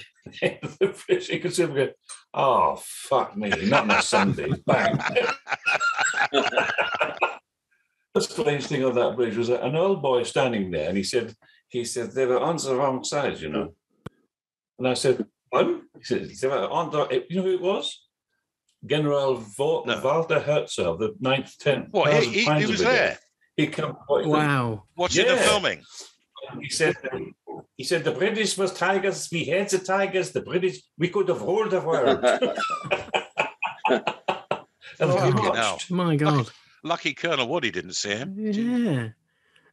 the bridge, he could see him go, "Oh, fuck me, not on a Sunday." Bang. The strange thing of that bridge was an old boy standing there, and he said they were on the wrong side, And I said, "What?" He said, "They were on the." You know who it was? General Walter Herzog, the 9th, 10th. What? He was there. He come. Wow. Watching the filming. He said the British was tigers. We had the tigers. The British. We could have ruled the world. My God. Lucky Colonel Woody didn't see him. Yeah.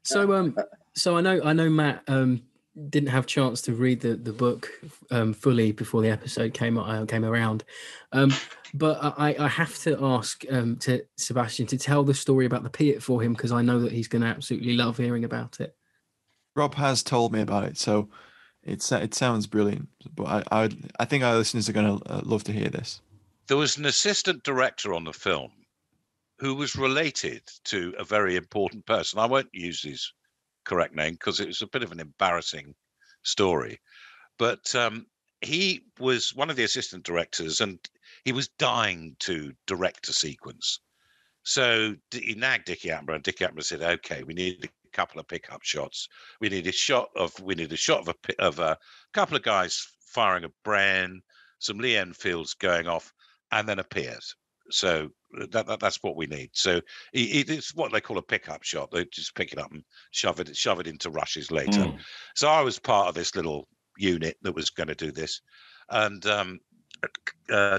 So I know Matt didn't have a chance to read the book fully before the episode came around. But I have to ask to Sebastian to tell the story about the Piat for him, because I know that he's going to absolutely love hearing about it. Rob has told me about it, so it sounds brilliant. But I think our listeners are going to love to hear this. There was an assistant director on the film who was related to a very important person. I won't use his correct name because it was a bit of an embarrassing story. But he was one of the assistant directors, and he was dying to direct a sequence. So he nagged Dickie Attenborough, and Dickie Attenborough said, "Okay, we need a couple of pickup shots. We need a shot of a couple of guys firing a Bren, some Lee Enfields going off, and then a Piers. So that's what we need. So it's what they call a pickup shot. They just pick it up and shove it into rushes later. So I was part of this little unit that was going to do this, and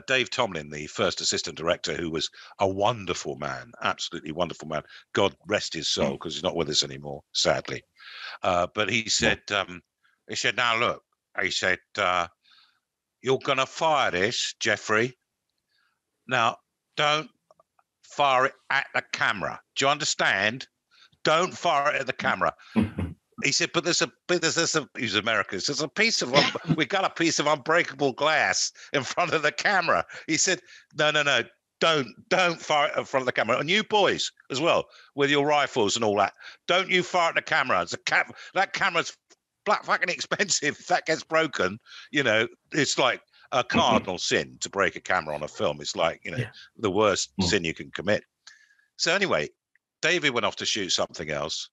Dave Tomlin, the first assistant director, who was a wonderful man, absolutely wonderful man. God rest his soul, because he's not with us anymore, sadly. But he said, now look, he said, you're going to fire this, Jeffrey. Now, don't fire it at the camera. Do you understand? Don't fire it at the camera. He said, but there's a he's American. There's a piece of we got a piece of unbreakable glass in front of the camera. He said, no, don't fire it in front of the camera. And you boys as well, with your rifles and all that, don't you fire at the camera. That camera's fucking expensive. If that gets broken, it's like a cardinal sin to break a camera on a film. It's like, the worst sin you can commit. So anyway, David went off to shoot something else.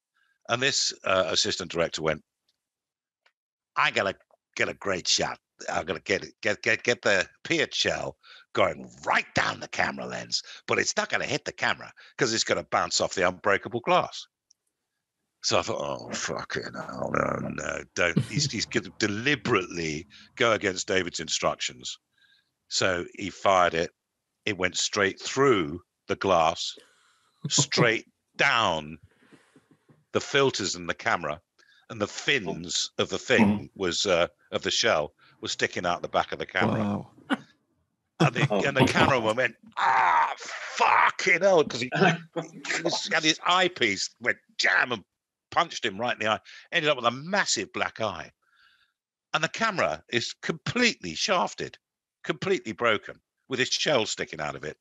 And this assistant director went, I gotta get a great shot. I'm gonna get the Pier shell going right down the camera lens, but it's not gonna hit the camera because it's gonna bounce off the unbreakable glass. So I thought, oh fuck it, no, don't. He's gonna deliberately go against David's instructions. So he fired it. It went straight through the glass, straight down the filters in the camera, and the fins of the thing was of the shell was sticking out the back of the camera. Wow. And the cameraman went, fucking hell, because he had his eyepiece went jam and punched him right in the eye. Ended up with a massive black eye, and the camera is completely shafted, completely broken, with his shell sticking out of it.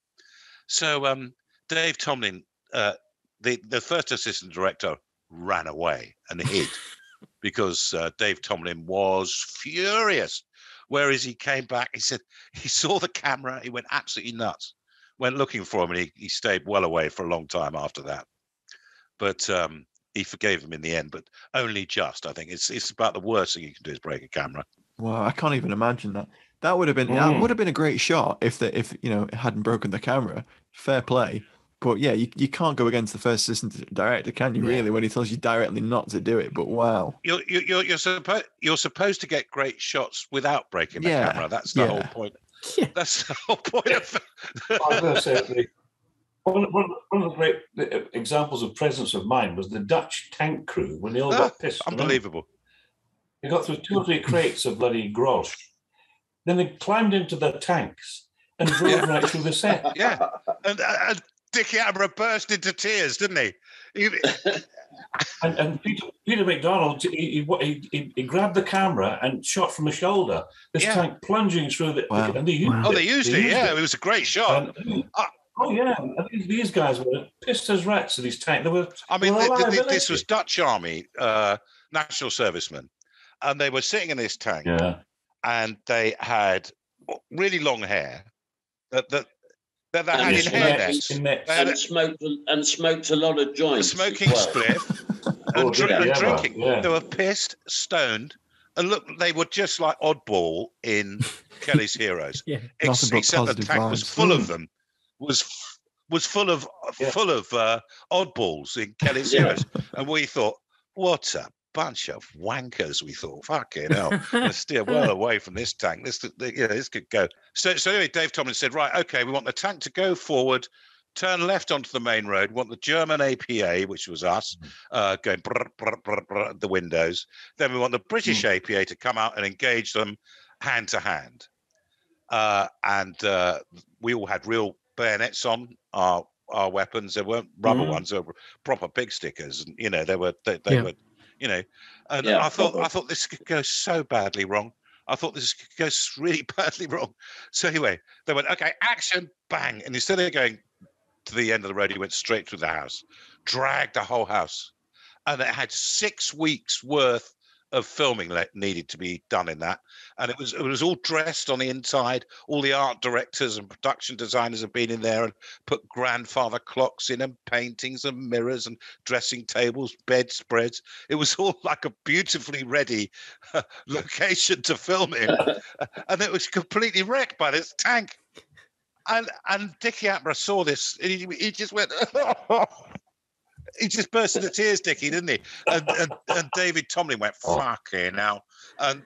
So Dave Tomlin, the first assistant director, ran away and hid because Dave Tomlin was furious. Whereas he came back, he said he saw the camera, he went absolutely nuts, went looking for him, and he stayed well away for a long time after that. But he forgave him in the end, but only just. I think it's about the worst thing you can do is break a camera. Wow, I can't even imagine that. That would have been a great shot if it hadn't broken the camera. Fair play. But yeah, you can't go against the first assistant director, can you? Really, when he tells you directly not to do it. But wow, you're supposed to get great shots without breaking the camera. That's the whole point. Yeah. That's the whole point of. I was going to say one of the great examples of presence of mind was the Dutch tank crew when they all got pissed. Unbelievable. They got through 2 or 3 crates of bloody grosh. Then they climbed into the tanks and drove right through the set. Yeah, and Dickie Attenborough burst into tears, didn't he? And Peter McDonald, he grabbed the camera and shot from the shoulder. This tank plunging through the. Wow. And they used it. It was a great shot. These guys were pissed as rats in these tanks. This was Dutch Army national servicemen, and they were sitting in this tank, and they had really long hair that had in hair and smoked a lot of joints. Smoking spliff and drinking. Yeah. They were pissed, stoned, and look, they were just like Oddball in Kelly's Heroes. Except the tank was full of them. Was full of oddballs in Kelly's Heroes, and we thought, what a bunch of wankers. We thought, fucking hell, let's steer well away from this tank. This could go. So anyway, Dave Tomlin said, right, okay, we want the tank to go forward, turn left onto the main road. We want the German APA, which was us, going brr, brr, brr, brr, at the windows. Then we want the British APA to come out and engage them hand to hand. And we all had real bayonets on our weapons. They weren't rubber ones; they were proper big stickers, and they were. And I thought this could go so badly wrong. I thought this could go really badly wrong. So anyway, they went, okay, action, bang, and instead of going to the end of the road, he went straight through the house, dragged the whole house, and it had 6 weeks worth of filming needed to be done in that, and it was all dressed on the inside. All the art directors and production designers have been in there and put grandfather clocks in, and paintings and mirrors and dressing tables, bedspreads. It was all like a beautifully ready location to film in, and it was completely wrecked by this tank. And Dickie Attenborough saw this, and he just went. He just burst into tears, Dickie, didn't he? And David Tomlin went, fucking hell. And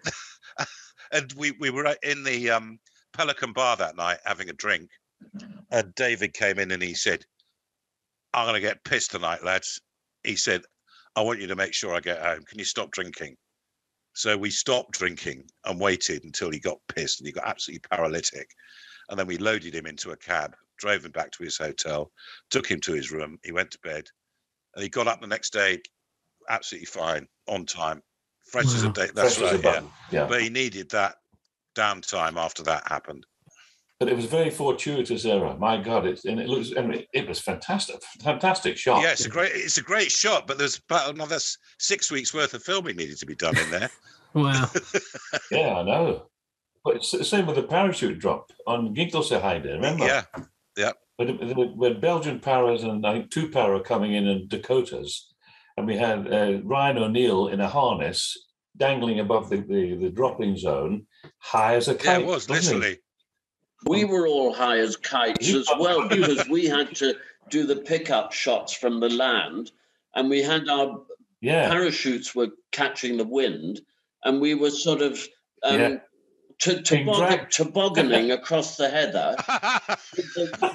we were in the Pelican Bar that night having a drink. And David came in and he said, I'm going to get pissed tonight, lads. He said, I want you to make sure I get home. Can you stop drinking? So we stopped drinking and waited until he got pissed and he got absolutely paralytic. And then we loaded him into a cab, drove him back to his hotel, took him to his room. He went to bed. And he got up the next day, absolutely fine, on time, fresh as a day. That's right, yeah. But he needed that downtime after that happened. But it was a very fortuitous error. My God, it was fantastic shot. Yeah, it's a great shot. But there's about another 6 weeks worth of filming needed to be done in there. Wow. Yeah, I know. But it's the same with the parachute drop on Ginkelsheide, remember? Yeah. When Belgian paras and I think 2 para coming in Dakotas, and we had Ryan O'Neill in a harness dangling above the dropping zone, high as a kite. Yeah, it was, literally. We were all high as kites as well, because we had to do the pickup shots from the land, and we had our parachutes were catching the wind, and we were sort of tobogganing across the heather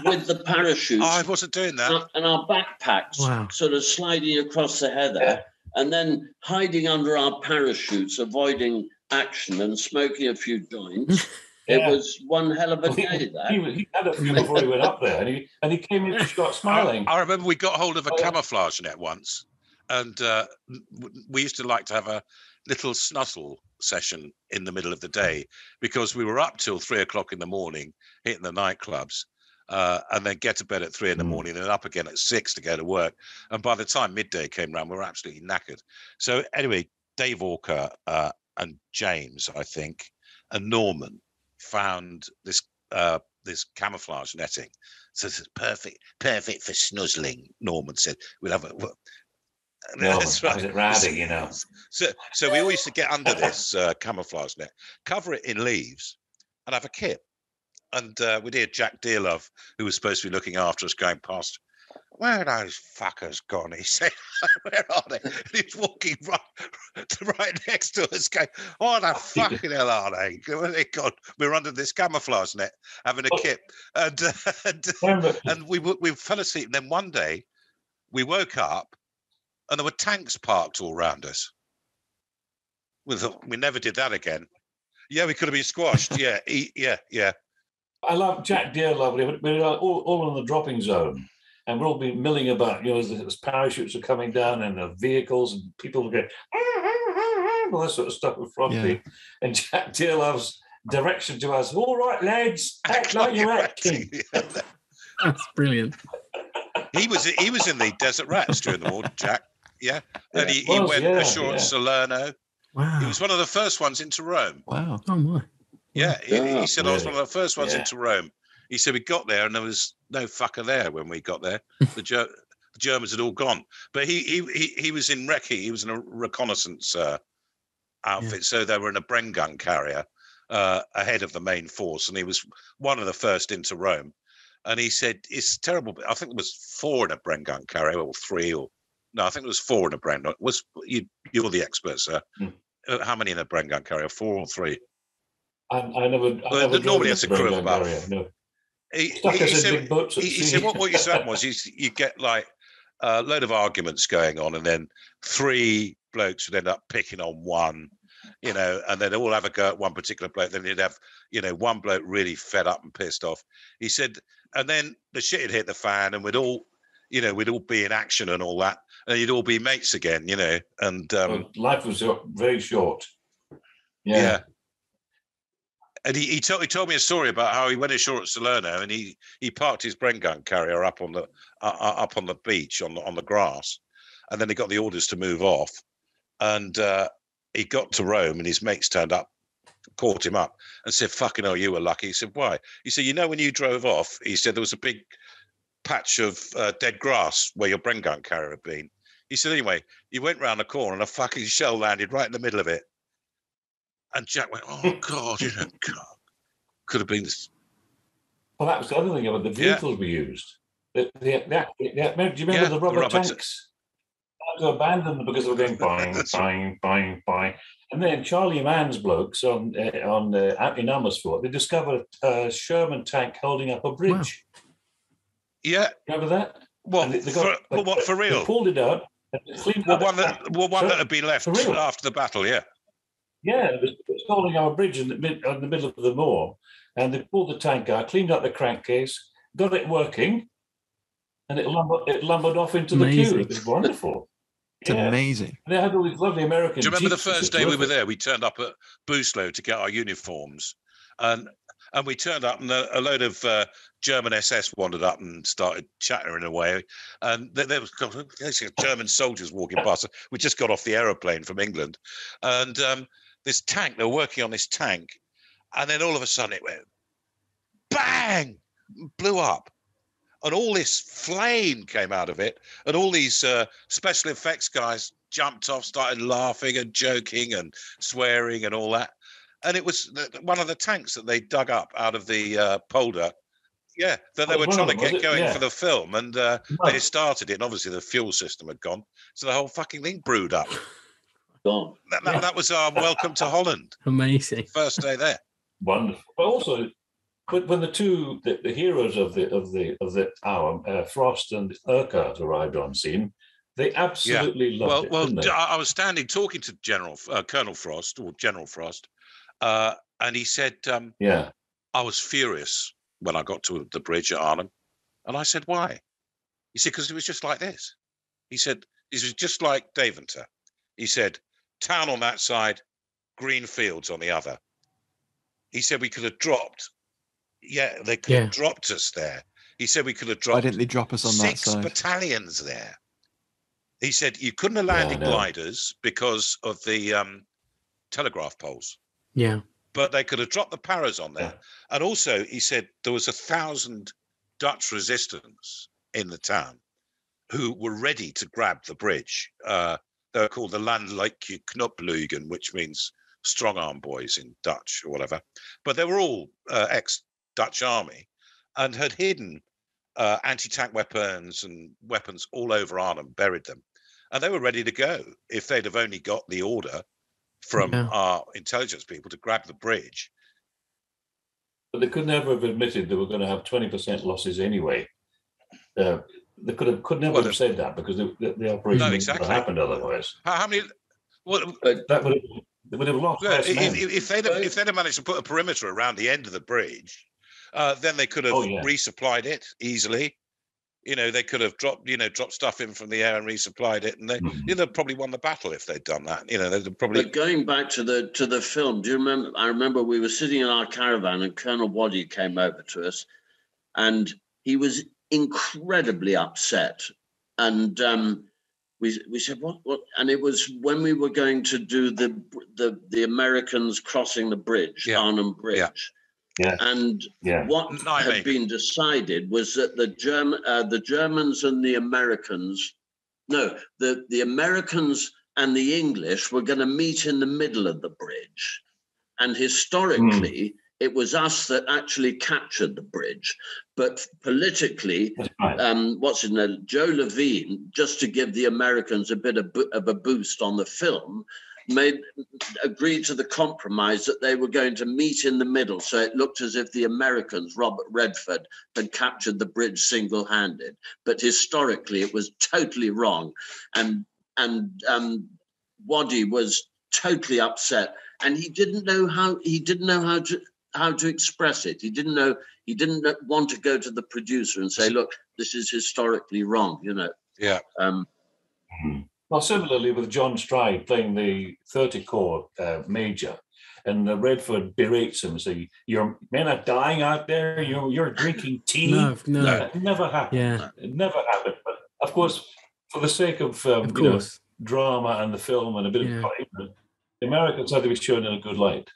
with the parachutes. Oh, I wasn't doing that. And our backpacks sort of sliding across the heather and then hiding under our parachutes, avoiding action and smoking a few joints. It was one hell of a day, that. He had a few before he went up there, and he came in and got smiling. I remember we got hold of a camouflage net once, and we used to like to have a little snuzzle session in the middle of the day, because we were up till 3 o'clock in the morning hitting the nightclubs, and then get to bed at 3 in the morning and up again at 6 to go to work. And by the time midday came round, we were absolutely knackered. So anyway, Dave Walker and James, I think, and Norman found this camouflage netting. So it's perfect for snuzzling, Norman said. We'll have a No, that's right. It ratty, you know. So we always used to get under this camouflage net, cover it in leaves, and have a kip. And we'd hear Jack Dearlove, who was supposed to be looking after us, going past. Where are those fuckers gone? He said, where are they? And he was walking right next to us, going, oh, the fucking hell are they? Where are they gone? We're under this camouflage net, having a kip. And we fell asleep. And then one day, we woke up, and there were tanks parked all around us. We thought, we never did that again. Yeah, we could have been squashed. Yeah. I love Jack Dearlove. We're all in the dropping zone. And we'll all be milling about, you know, as parachutes are coming down and the vehicles and people will get all that sort of stuff in front of me. And Jack Dearlove's direction to us, all right, lads, act like you're acting. That's brilliant. He was in the Desert Rats during the war, Jack. Yeah. And he went ashore at Salerno. Wow. He was one of the first ones into Rome. Wow. Oh, my. Yeah. He said, I was one of the first ones into Rome. He said we got there and there was no fucker there when we got there. The Germans had all gone. But he was in recce. He was in a reconnaissance outfit. So they were in a Bren gun carrier ahead of the main force. And he was one of the first into Rome. And he said, it's terrible. I think there was 4 in a Bren gun carrier, or 3, or no, I think there was 4 in a Bren. You're the expert, sir. How many in a Bren gun carrier? 4 or 3? I never normally it's a crew of about. No. He said what used to happen was you get like a load of arguments going on, and then 3 blokes would end up picking on one, you know, and then all have a go at one particular bloke. Then you'd have, you know, one bloke really fed up and pissed off. He said, and then the shit had hit the fan, and we'd all be in action and all that, and you'd all be mates again, you know. And life was very short. Yeah. And he told me a story about how he went ashore at Salerno, and he parked his Bren gun carrier up on the beach on the grass, and then he got the orders to move off, and he got to Rome and his mates turned up, caught him up and said, fucking hell, you were lucky. He said, why? He said, you know, when you drove off, he said there was a big patch of dead grass where your Bren gun carrier had been. He said, anyway, you went round the corner and a fucking shell landed right in the middle of it. And Jack went, oh, God, you know, God, could have been this. Well, that was the other thing about the vehicles we used. Do you remember the rubber tanks? I had to abandon them because they were going bang, bang, bang, bang. And then Charlie Mann's blokes on in Amersfoort, they discovered a Sherman tank holding up a bridge. Wow. Yeah. Remember that? What, what, for real? They pulled it out. One that had been left after the battle, yeah. Yeah, it was holding up a bridge in the middle of the moor. And they pulled the tank out, cleaned up the crankcase, got it working, and it lumbered off into the queue. It was wonderful. It's amazing. And they had all these lovely American. Do you remember the jeeps? first day we were there? We turned up at Booslow to get our uniforms, and we turned up, and a load of German SS wandered up and started chattering away, and there was German soldiers walking past. We just got off the aeroplane from England, and this tank. They were working on this tank, and then all of a sudden it went bang, blew up. And all this flame came out of it, and all these special effects guys jumped off, started laughing and joking and swearing and all that. And it was one of the tanks that they dug up out of the polder. Yeah, that they were trying to get going for the film, and they started it. And obviously, the fuel system had gone, so the whole fucking thing brewed up. Gone. That was our welcome to Holland. Amazing. First day there. Wonderful. But also, when the heroes of the hour, Frost and Urquhart, arrived on scene, they absolutely loved it. Well, I was standing talking to Colonel Frost or General Frost, and he said, I was furious when I got to the bridge at Arnhem, and I said, why? He said, because it was just like this. He said, it was just like Daventer. He said, town on that side, green fields on the other. He said we could have dropped. Yeah, they could have dropped us there. He said we could have dropped. Why didn't they drop us on that side? 6 battalions there. He said you couldn't have landed gliders because of the telegraph poles. Yeah. But they could have dropped the paras on there. And also, he said there was 1,000 Dutch resistance in the town who were ready to grab the bridge. They were called the Landelijke Knoplugen, which means strong arm boys in Dutch or whatever. But they were all ex-Dutch army and had hidden anti-tank weapons and weapons all over Arnhem, buried them. And they were ready to go if they'd have only got the order from our intelligence people to grab the bridge. But they could never have admitted they were going to have 20% losses anyway. They could never have said that because the operation would have happened otherwise. How many? Well, they would have lost. If they'd have managed to put a perimeter around the end of the bridge, then they could have resupplied it easily. You know, they could have dropped stuff in from the air and resupplied it, and they'd probably won the battle if they'd done that. You know, they'd probably. But going back to the film, do you remember? I remember we were sitting in our caravan, and Colonel Waddy came over to us, and he was incredibly upset, and we said what? And it was when we were going to do the Americans crossing the bridge, Arnhem Bridge. Yeah. Yeah. And what had been decided was that the Germans and the Americans, the Americans and the English were going to meet in the middle of the bridge. And historically, it was us that actually captured the bridge. But politically, what's his name? Joe Levine, just to give the Americans a bit of a boost on the film, agreed to the compromise that they were going to meet in the middle. So it looked as if the Americans, Robert Redford, had captured the bridge single-handed. But historically, it was totally wrong. And Waddy was totally upset. And he didn't know how to express it. He didn't want to go to the producer and say, look, this is historically wrong, you know. Yeah. Well, similarly with John Stride playing the 30 Corps major, and Redford berates him, saying, "Your men are dying out there. You're drinking tea." No. It never happened. Yeah. It never happened. But of course, for the sake of drama and the film and a bit of excitement, they Americans had to be shown in a good light.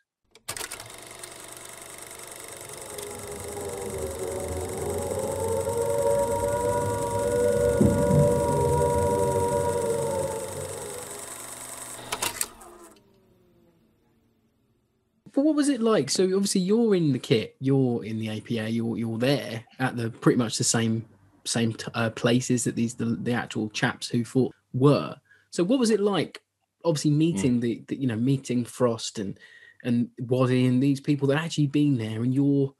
But what was it like? So obviously you're in the kit, you're in the APA, you're there at the pretty much the same places that the actual chaps who fought were. So what was it like? Obviously meeting meeting Frost and Waddy and these people that actually been there, and you're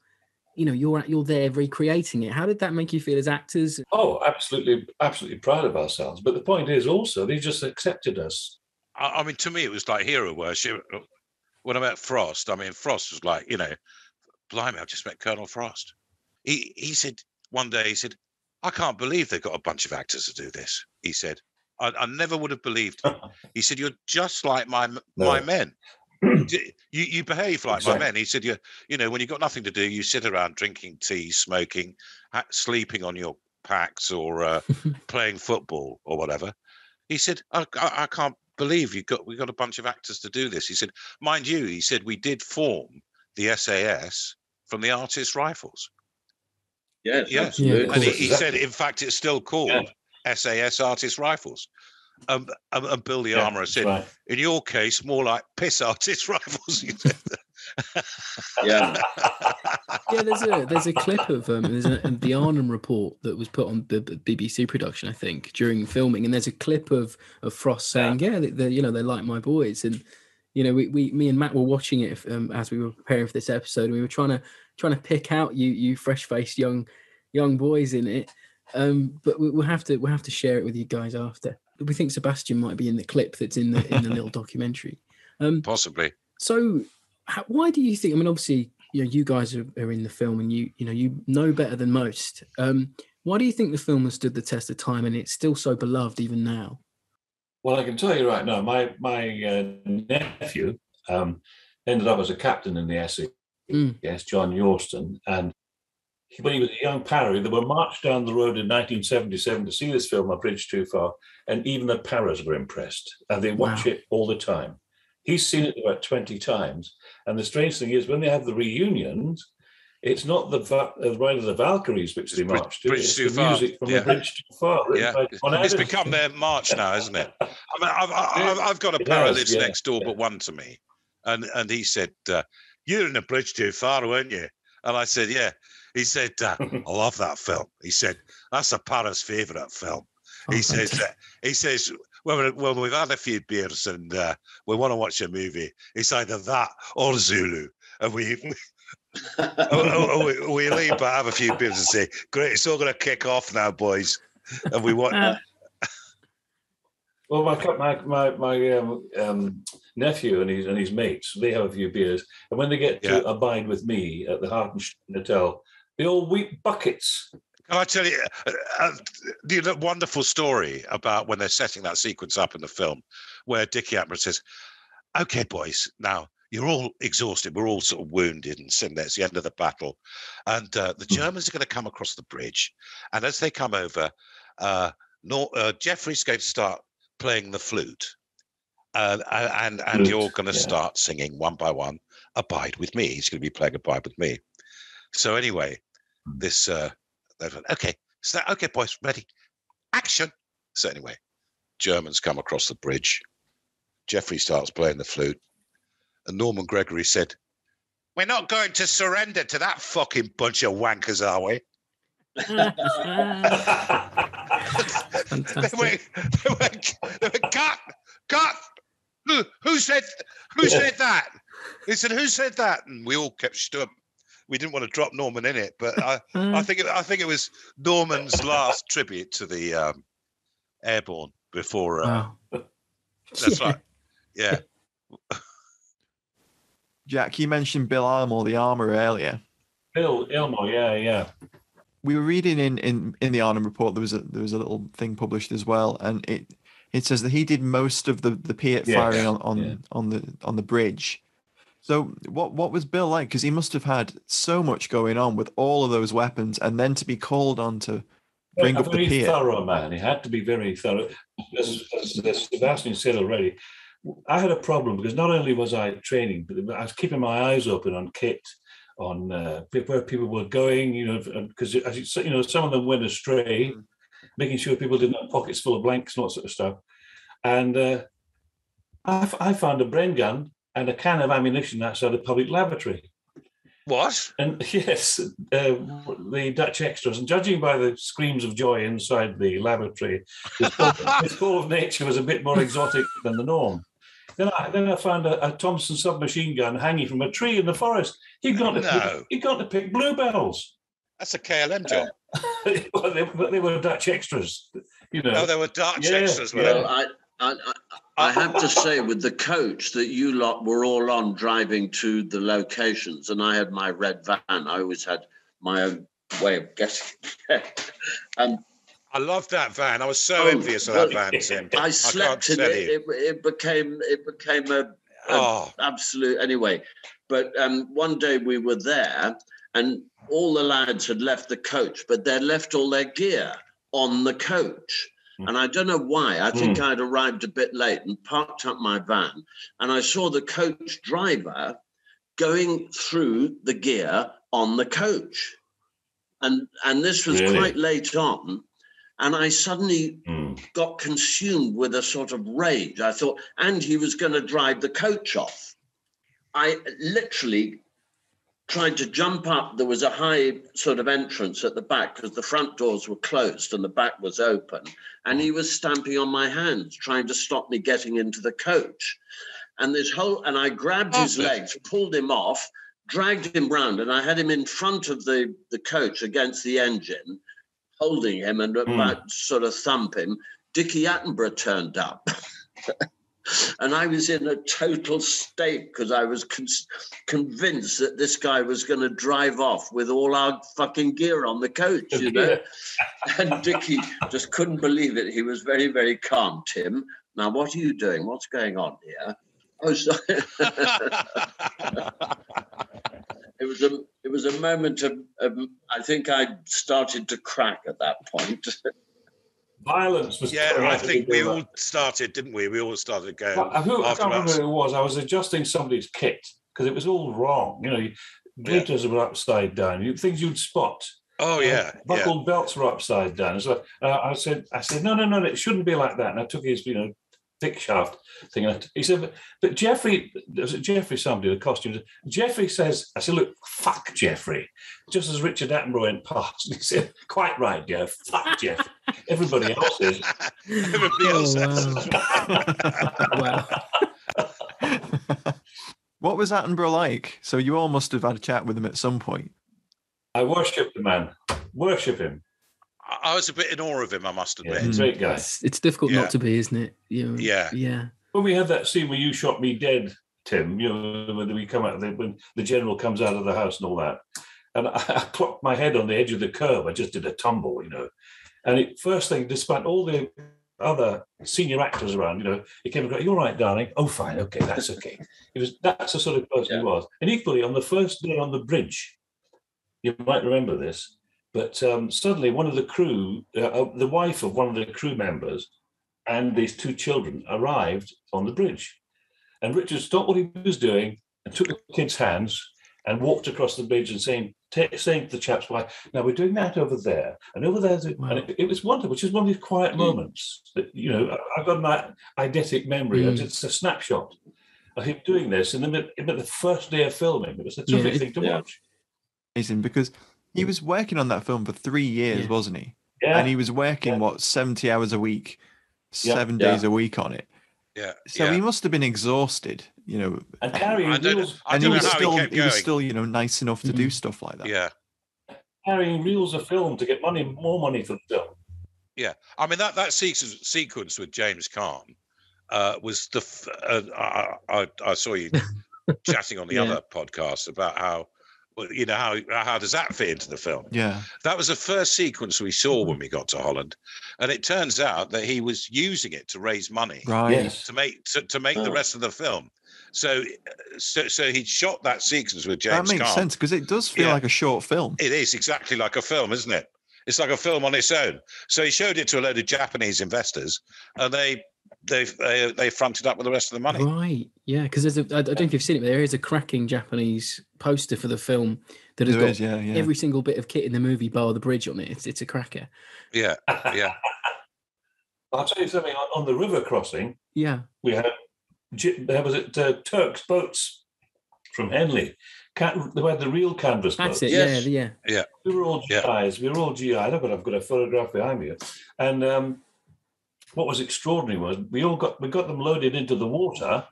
there recreating it. How did that make you feel as actors? Oh, absolutely proud of ourselves. But the point is also they just accepted us. I mean, to me, it was like hero worship. When I met Frost, I mean, Frost was like, blimey, I've just met Colonel Frost. He said one day, I can't believe they've got a bunch of actors to do this. He said, I never would have believed it. He said, you're just like my men. You behave like my men. He said, when you've got nothing to do, you sit around drinking tea, smoking, sleeping on your packs or playing football or whatever. He said, I can't believe we got a bunch of actors to do this. He said, mind you, he said, we did form the SAS from the artist rifles. Yes, yeah. Absolutely. And he said, in fact, it's still called SAS artist rifles. And Bill the Armourer said, in your case, more like piss artist rifles. He said. Yeah. There's a clip of the Arnhem report that was put on the BBC production, I think, during filming, and there's a clip of Frost saying, they like my boys, and me and Matt were watching it as we were preparing for this episode, and we were trying to pick out you fresh-faced young boys in it, but we'll have to share it with you guys after. We think Sebastian might be in the clip that's in the little documentary, possibly. So, why do you think? I mean, obviously, you guys are in the film, and you know better than most. Why do you think the film has stood the test of time, and it's still so beloved even now? Well, I can tell you right now, my nephew ended up as a captain in the SAS. Yes, John Yorston, and when he was a young parry, they were marched down the road in 1977 to see this film, A Bridge Too Far, and even the paras were impressed, and they watch it all the time. He's seen it about 20 times, and the strange thing is, when they have the reunions, it's not the Ride of the Valkyries which they march to. It's the music from A Bridge Too Far. It's become their march now, isn't it? I mean, I've got a para lives next door, but one to me, and he said, "You're in A Bridge Too Far, weren't you?" And I said, "Yeah." He said, "I love that film." He said, "That's a para's favourite film." He says, "Well, we've had a few beers and we want to watch a movie. It's either that or Zulu." And we leave, but have a few beers and say, "Great, it's all going to kick off now, boys." And we want. Well, my nephew and his mates, they have a few beers, and when they get to abide with me at the Hartenstein Hotel, they all weep buckets. Can I tell you the wonderful story about when they're setting that sequence up in the film, where Dickie Attenborough says, "Okay, boys, now you're all exhausted. We're all sort of wounded and sitting there. It's the end of the battle, and the Germans are going to come across the bridge, and as they come over, Jeffrey's going to start playing the flute, and you're going to start singing one by one, 'Abide with Me.' He's going to be playing 'Abide with Me.'" So anyway, this okay, boys, ready, action. So anyway, Germans come across the bridge. Jeffrey starts playing the flute, and Norman Gregory said, "We're not going to surrender to that fucking bunch of wankers, are we?" They went, cut. Who said that? He said, "Who said that?" And we all kept stum. We didn't want to drop Norman in it, but I think it was Norman's last tribute to the airborne before. That's right. Yeah. Jack, you mentioned Bill Armour, the Armour, earlier. Bill Armour, yeah. We were reading in the Arnhem report. There was a little thing published as well, and it says that he did most of the Piat firing on the bridge. So what was Bill like? Because he must have had so much going on with all of those weapons, and then to be called on to bring up the Piat. Very thorough man. He had to be very thorough. As Sebastian said already, I had a problem because not only was I training, but I was keeping my eyes open on kit, on where people were going, because some of them went astray, making sure people didn't have pockets full of blanks and all that sort of stuff. And I found a Bren gun and a can of ammunition outside a public lavatory. What? And yes, the Dutch extras, and judging by the screams of joy inside the lavatory, this call of nature was a bit more exotic than the norm. Then I found a Thompson submachine gun hanging from a tree in the forest. He'd gone to pick bluebells. That's a KLM job. Well, they were Dutch extras, Oh, they were Dutch extras. Well, I have to say, with the coach that you lot were all on driving to the locations, and I had my red van. I always had my own way of getting there. I loved that van. I was so envious of that van, Tim. I slept in it. It became a absolute anyway. But one day we were there, and all the lads had left the coach, but they'd left all their gear on the coach. And I don't know why. I think I'd arrived a bit late and parked up my van. And I saw the coach driver going through the gear on the coach. And this was quite late on. And I suddenly got consumed with a sort of rage. I thought, and he was going to drive the coach off. I literally tried to jump up. There was a high sort of entrance at the back because the front doors were closed and the back was open. And he was stamping on my hands, trying to stop me getting into the coach. And I grabbed his legs, pulled him off, dragged him round, and I had him in front of the coach against the engine, holding him and about sort of thump him. Dickie Attenborough turned up. And I was in a total state because I was convinced that this guy was going to drive off with all our fucking gear on the coach, And Dickie just couldn't believe it. He was very, very calm. Tim, now what are you doing? What's going on here? Oh, sorry. It was a moment of I think I started to crack at that point. Violence was. Yeah, I think we all started, didn't we? We all started going. I can't remember who it was. I was adjusting somebody's kit because it was all wrong. Gaiters were upside down. Things you'd spot. Oh yeah. Buckled belts were upside down. So I said, no, it shouldn't be like that. And I took his, thick shaft thing. And he said, but Jeffrey, was it Jeffrey somebody, the costumes? Jeffrey says, I said, look, fuck Jeffrey. Just as Richard Attenborough went past, he said, quite right, Jeff, fuck Jeff. Everybody else is. Everybody else is. Wow. What was Attenborough like? So you all must have had a chat with him at some point. I worship the man. Worship him. I was a bit in awe of him, I must admit. Yeah, great guy. It's difficult not to be, isn't it? Yeah. When we had that scene where you shot me dead, Tim, when we come out, when the general comes out of the house and all that, and I clocked my head on the edge of the curb. I just did a tumble, And first thing, despite all the other senior actors around, he came across, "You're right, darling." "Oh, fine, okay, that's okay." That's the sort of person he was. And equally, on the first day on the bridge, you might remember this. But suddenly one of the crew, the wife of one of the crew members and these two children arrived on the bridge. And Richard stopped what he was doing and took the kids' hands and walked across the bridge and saying to the chap's wife, "Now we're doing that over there and over there." Wow. And it was wonderful, which is one of these quiet moments that, I've got an eidetic memory. It's a snapshot of him doing this. And then the first day of filming, it was a terrific thing to watch. Amazing, because he was working on that film for 3 years, wasn't he? Yeah. And he was working, 70 hours a week, 7 days a week on it. Yeah. So he must have been exhausted, And carrying reels. And he was still, nice enough to do stuff like that. Yeah. Carrying reels of film to get more money for the film. Yeah. I mean, that sequence with James Caan was I saw you chatting on the other podcast about how, how does that fit into the film? Yeah. That was the first sequence we saw when we got to Holland. And it turns out that he was using it to raise money. Right. Yes. To make the rest of the film. So he shot that sequence with James Caan. That makes sense, because it does feel like a short film. It is exactly like a film, isn't it? It's like a film on its own. So he showed it to a load of Japanese investors, and they they fronted up with the rest of the money. Right, yeah, because I don't know if you've seen it, but there is a cracking Japanese poster for the film that has got every single bit of kit in the movie bar the bridge on it. It's a cracker. Yeah, yeah. I'll tell you something, on the river crossing, Yeah. we had, there was Turks boats from Henley. They had the real canvas boats. That's it, yeah. We were all GIs. I've got a photograph behind me. And what was extraordinary was we got them loaded into the water,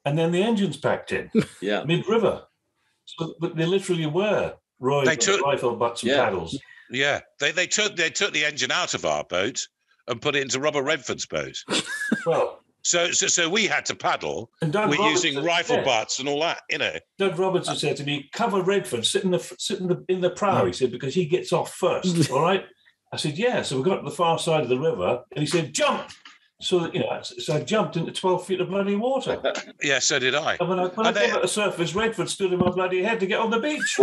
and then the engines packed in mid-river. So, but they literally were rifle butts and paddles. Yeah, they took the engine out of our boat and put it into Robert Redford's boat. Well, so we had to paddle. And Doug we're using rifle butts and all that, Doug Robertson said to me, "Cover Redford, sit in the prow." He said, because he gets off first. All right. I said, yeah. So we got to the far side of the river, and he said, "Jump." So that, so I jumped into 12 feet of bloody water. Yeah, so did I. And when I came at the surface, Redford stood in my bloody head to get on the beach.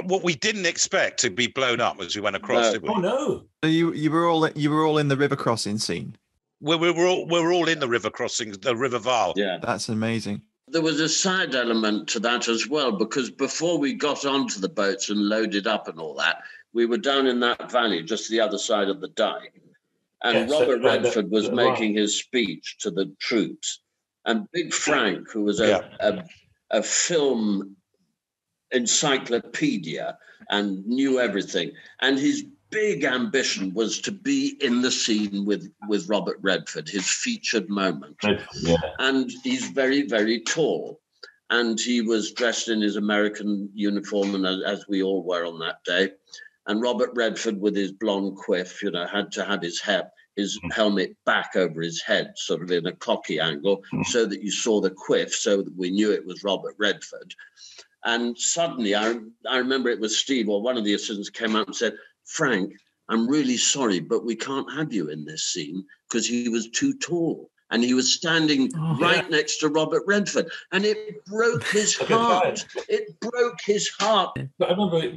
What we didn't expect to be blown up as we went across, did we? Oh no! So you were all in the river crossing scene. We were all in the river crossing, the River Vaal. Yeah, that's amazing. There was a side element to that as well, because before we got onto the boats and loaded up and all that, we were down in that valley, just the other side of the dike. And Robert Redford was making his speech to the troops. And Big Frank, who was a film encyclopedia and knew everything, and his big ambition was to be in the scene with Robert Redford, his featured moment. And he's very, very tall, and he was dressed in his American uniform, and as we all were on that day. And Robert Redford, with his blonde quiff, had to have his helmet back over his head, sort of in a cocky angle, so that you saw the quiff, so that we knew it was Robert Redford. And suddenly, I remember it was Steve, or one of the assistants, came out and said, "Frank, I'm really sorry, but we can't have you in this scene," because he was too tall. And he was standing right next to Robert Redford. And it broke his heart. It broke his heart. But I remember a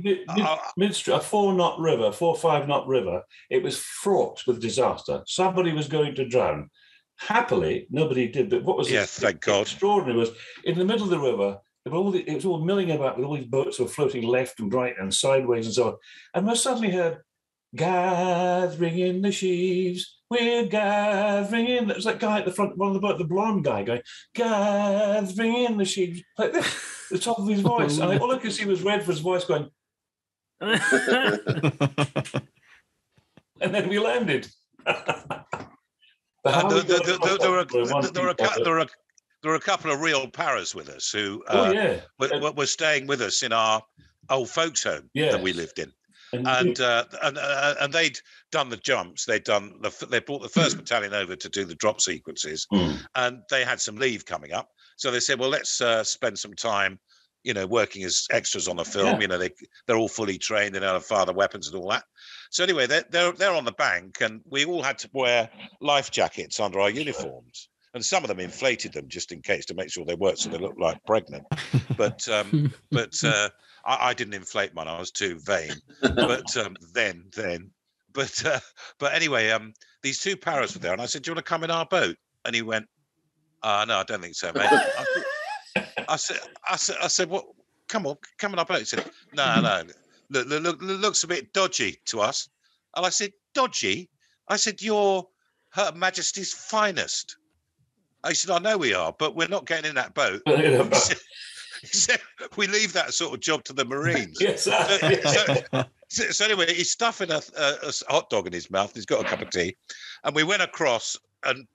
4-5-knot river, it was fraught with disaster. Somebody was going to drown. Happily, nobody did. But what was thank God. Extraordinary was, in the middle of the river, it was all milling about with all these boats were floating left and right and sideways and so on. And we suddenly heard, "Gathering in the sheaves, we're gathering in." It was that guy at the front, one of the boat, the blonde guy going, "Gathering in the sheaves," like this, the top of his voice. And all I could see was Redford's voice going. And then we landed. There were a couple of real paras with us who were staying with us in our old folks' home that we lived in. And they'd done the jumps. They brought the first battalion over to do the drop sequences, and they had some leave coming up. So they said, "Well, let's spend some time, working as extras on the film." They're all fully trained and have fire weapons and all that. So anyway, they're on the bank, and we all had to wear life jackets under our uniforms. And some of them inflated them just in case to make sure they worked, so they looked like pregnant. But I didn't inflate mine. I was too vain. But but anyway, these two paras were there, and I said, "Do you want to come in our boat?" And he went, "No, I don't think so, mate." I said, "What? Come on, come in our boat." He said, "No, looks a bit dodgy to us." And I said, "Dodgy?" I said, "You're Her Majesty's finest." I said, "I know we are, but we're not getting in that boat." He said, "We leave that sort of job to the Marines." Yes. So anyway, he's stuffing a hot dog in his mouth. And he's got a cup of tea, and we went across, and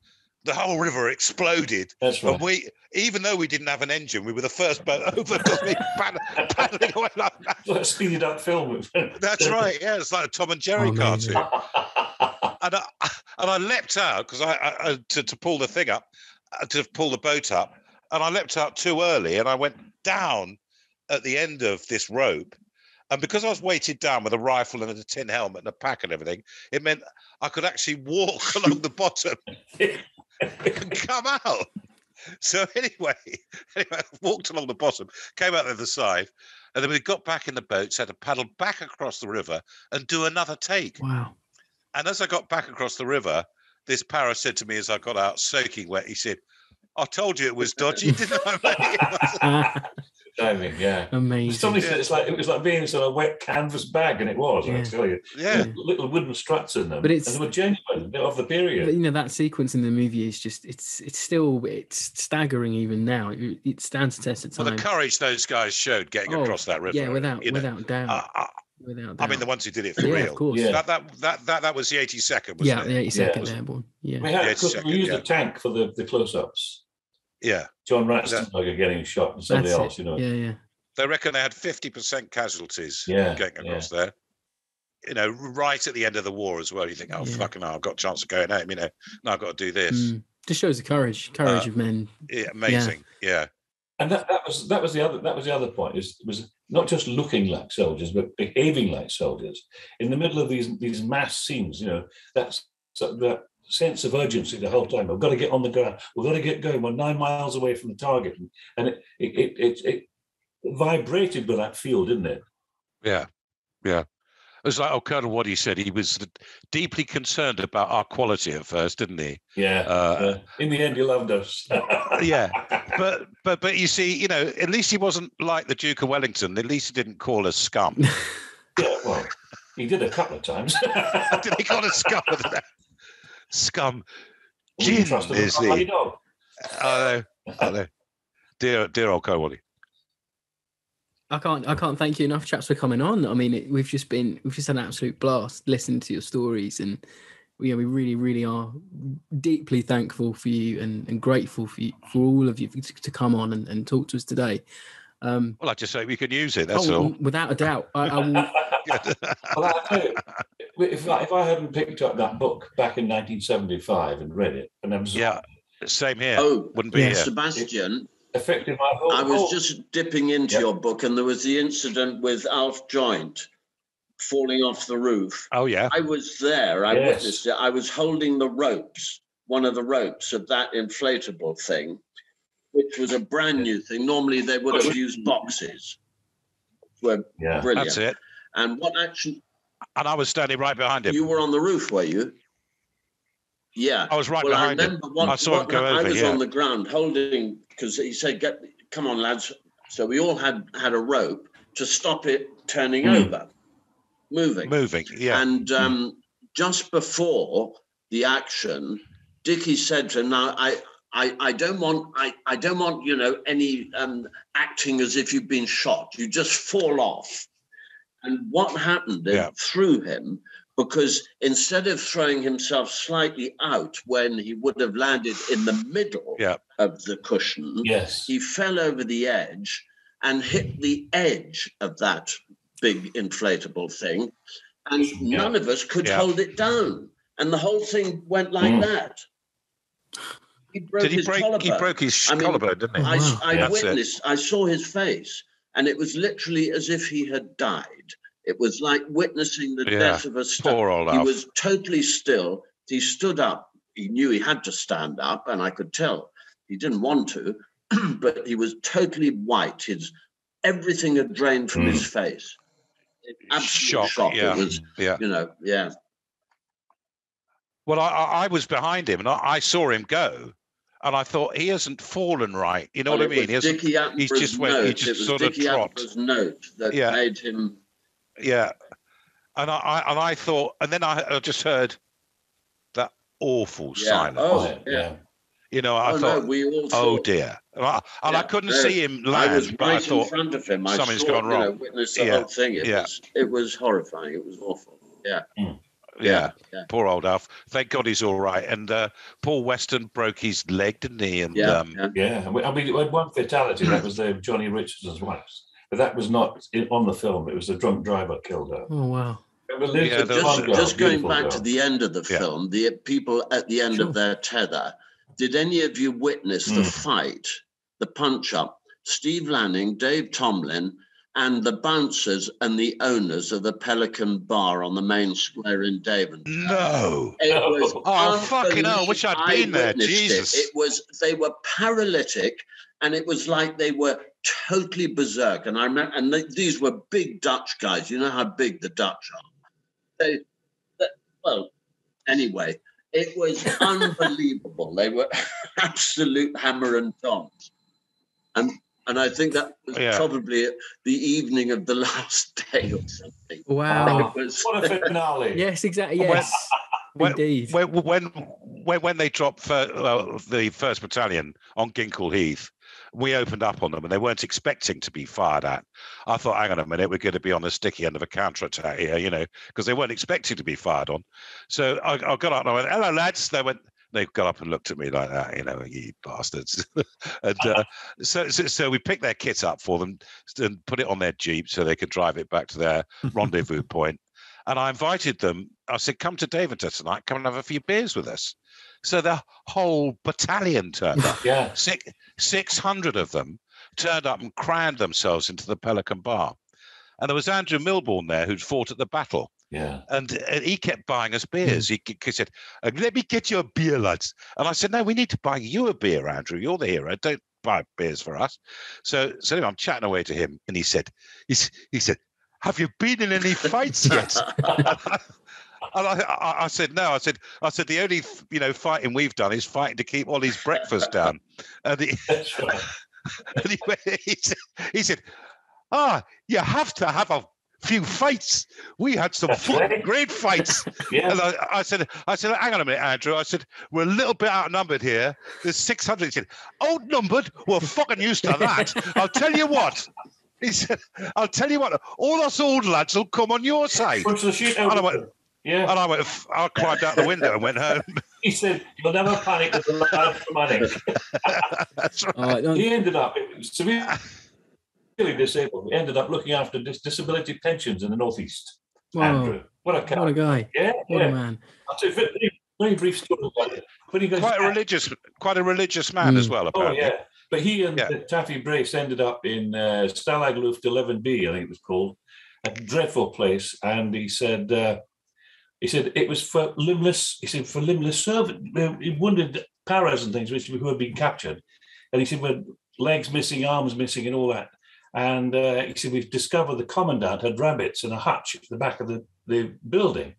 the whole river exploded. That's right. And even though we didn't have an engine, we were the first boat over because we paddling away like that. Like a speeded up film. That's right. Yeah, it's like a Tom and Jerry cartoon. And I leapt out because I to pull the thing up, to pull the boat up, and I leapt out too early, and I went down at the end of this rope. And because I was weighted down with a rifle and a tin helmet and a pack and everything, it meant I could actually walk along the bottom and come out. So anyway, I walked along the bottom, came out the other side, and then we got back in the boats, had to paddle back across the river and do another take. Wow. And as I got back across the river, this para said to me as I got out soaking wet, he said, I told you it was dodgy, didn't I, mate? Timing, yeah. Amazing. Somebody said it was like being in a wet canvas bag, and it was. I tell you, little wooden struts in them, and they were genuine of the period. But, you know, that sequence in the movie is just it's staggering even now. It stands the test of time. Well, the courage those guys showed getting across that river. Yeah, without doubt. I mean, the ones who did it for real. Of course. Yeah. That was the 82nd, wasn't it? The 82nd Airborne. Yeah. We used the tank for the close-ups. Yeah. John Ratzenberger getting shot and somebody else, you know. Yeah. They reckon they had 50% casualties getting across there. You know, right at the end of the war as well. You think, fucking hell, I've got a chance of going home, you know. Now I've got to do this. Just shows the courage of men. Yeah, amazing. Yeah. And that was the other point. It was not just looking like soldiers, but behaving like soldiers. In the middle of these mass scenes, you know, that sense of urgency the whole time. We've got to get on the ground. We've got to get going. We're 9 miles away from the target, and it vibrated with that feel, didn't it? Yeah. It was like Colonel Waddy said. He was deeply concerned about our quality at first, didn't he? Yeah. In the end, he loved us. Yeah, but you see, you know, at least he wasn't like the Duke of Wellington. At least he didn't call us scum. Yeah, well, he did a couple of times. Did he call us scum? Scum. Gin is the. I know. Dear old Colwally. I can't thank you enough, chaps, for coming on. I mean, we've just had an absolute blast listening to your stories, and we really, really are deeply thankful for you and grateful for all of you to come on and talk to us today. Well, I just hope we can use it. That's all. Without a doubt, I will. Well, I tell you, if I hadn't picked up that book back in 1975 and read it and absorbed same here. Wouldn't be here. Sebastian. Affected my whole. I was just dipping into your book, and there was the incident with Alf Joint falling off the roof. Oh yeah, I was there. I witnessed it. I was holding the ropes, one of the ropes of that inflatable thing, which was a brand new thing. Normally they would have used boxes. Were brilliant. That's it. And what action? And I was standing right behind him. You were on the roof, were you? Yeah. I was right behind him. I saw him go over. I was on the ground holding, because he said, come on, lads. So we all had a rope to stop it turning over, moving. Yeah. And just before the action, Dickie said to him, now, I don't want, you know, any acting as if you've been shot. You just fall off. And what happened threw him, because instead of throwing himself slightly out when he would have landed in the middle of the cushion, he fell over the edge and hit the edge of that big inflatable thing. And none of us could hold it down. And the whole thing went like that. He broke his collarbone. He broke his collarbone, didn't he? I witnessed, I saw his face, and it was literally as if he had died. It was like witnessing the death of a star. Poor old He Alf. was totally still. He stood up. He knew he had to stand up, and I could tell he didn't want to, but he was totally white. Everything had drained from his face. Absolute shock. Yeah. It was, you know, Well, I was behind him, and I saw him go, and I thought, he hasn't fallen right. You know what I mean? He's just sort of trot. Note that made him. Yeah, and I thought, and then I just heard that awful silence. Oh, yeah. You know, I thought, we all oh dear, and I couldn't see him land. I was but I right thought in front of him. Something's gone wrong. You know, witnessed the whole thing. It was horrifying. It was awful. Yeah. Poor old Alf. Thank God he's all right. And Paul Weston broke his leg, didn't he? And I mean, one fatality, that was Johnny Richardson's wife. But that was not on the film. It was the drunk driver killed her. Oh, wow. Just going back to the end of the film, the people at the end of their tether, did any of you witness the fight, the punch-up? Steve Lanning, Dave Tomlin, and the bouncers and the owners of the Pelican Bar on the main square in Devon. No. It was fucking hell, I wish I'd been there. Jesus. They were paralytic, and it was like they were totally berserk. And I remember, these were big Dutch guys. You know how big the Dutch are. Anyway, it was unbelievable. They were absolute hammer and tongs. And I think that was probably the evening of the last day or something. Wow. What a finale. Yes, exactly. Yes. Indeed. When they dropped the 1st Battalion on Ginkle Heath, we opened up on them and they weren't expecting to be fired at. I thought, hang on a minute, we're going to be on the sticky end of a counterattack here, because they weren't expecting to be fired on. So I got up and I went, hello, lads. They got up and looked at me like that, you bastards. And so we picked their kit up for them and put it on their Jeep so they could drive it back to their rendezvous point. And I invited them. I said, come to Daventry tonight. Come and have a few beers with us. So the whole battalion turned up. 600 of them turned up and crammed themselves into the Pelican Bar. And there was Andrew Milbourne there who'd fought at the battle. Yeah. And he kept buying us beers. He said, let me get you a beer, lads. And I said, no, we need to buy you a beer, Andrew. You're the hero. Don't buy beers for us. So anyway, I'm chatting away to him. And he said, have you been in any fights yet? And I said, no. I said, the only, fighting we've done is fighting to keep Ollie's breakfast down. And That's right. and he said, you have to have a few fights. We had some great fights. Yeah. And I said, hang on a minute, Andrew. I said, we're a little bit outnumbered here. There's 600. He said, outnumbered? We're fucking used to that. I'll tell you what. He said, I'll tell you what, all us old lads will come on your side. Punch the shit out of them. Yeah. And I climbed out the window and went home. He said, you'll never panic at the lad for money. That's right. He ended up severely disabled. He ended up looking after disability pensions in the Northeast. Andrew. What a guy. Yeah. What a man. I'll tell you a very brief story about it. When he goes quite a religious man as well, apparently. Oh, yeah. But he and Taffy Brace ended up in Stalag Luft 11B, I think it was called, a dreadful place. And he said it was for limbless. He said for limbless servant, wounded paras and things who had been captured. And he said, with legs missing, arms missing, and all that. And he said, we've discovered the commandant had rabbits in a hutch at the back of the building.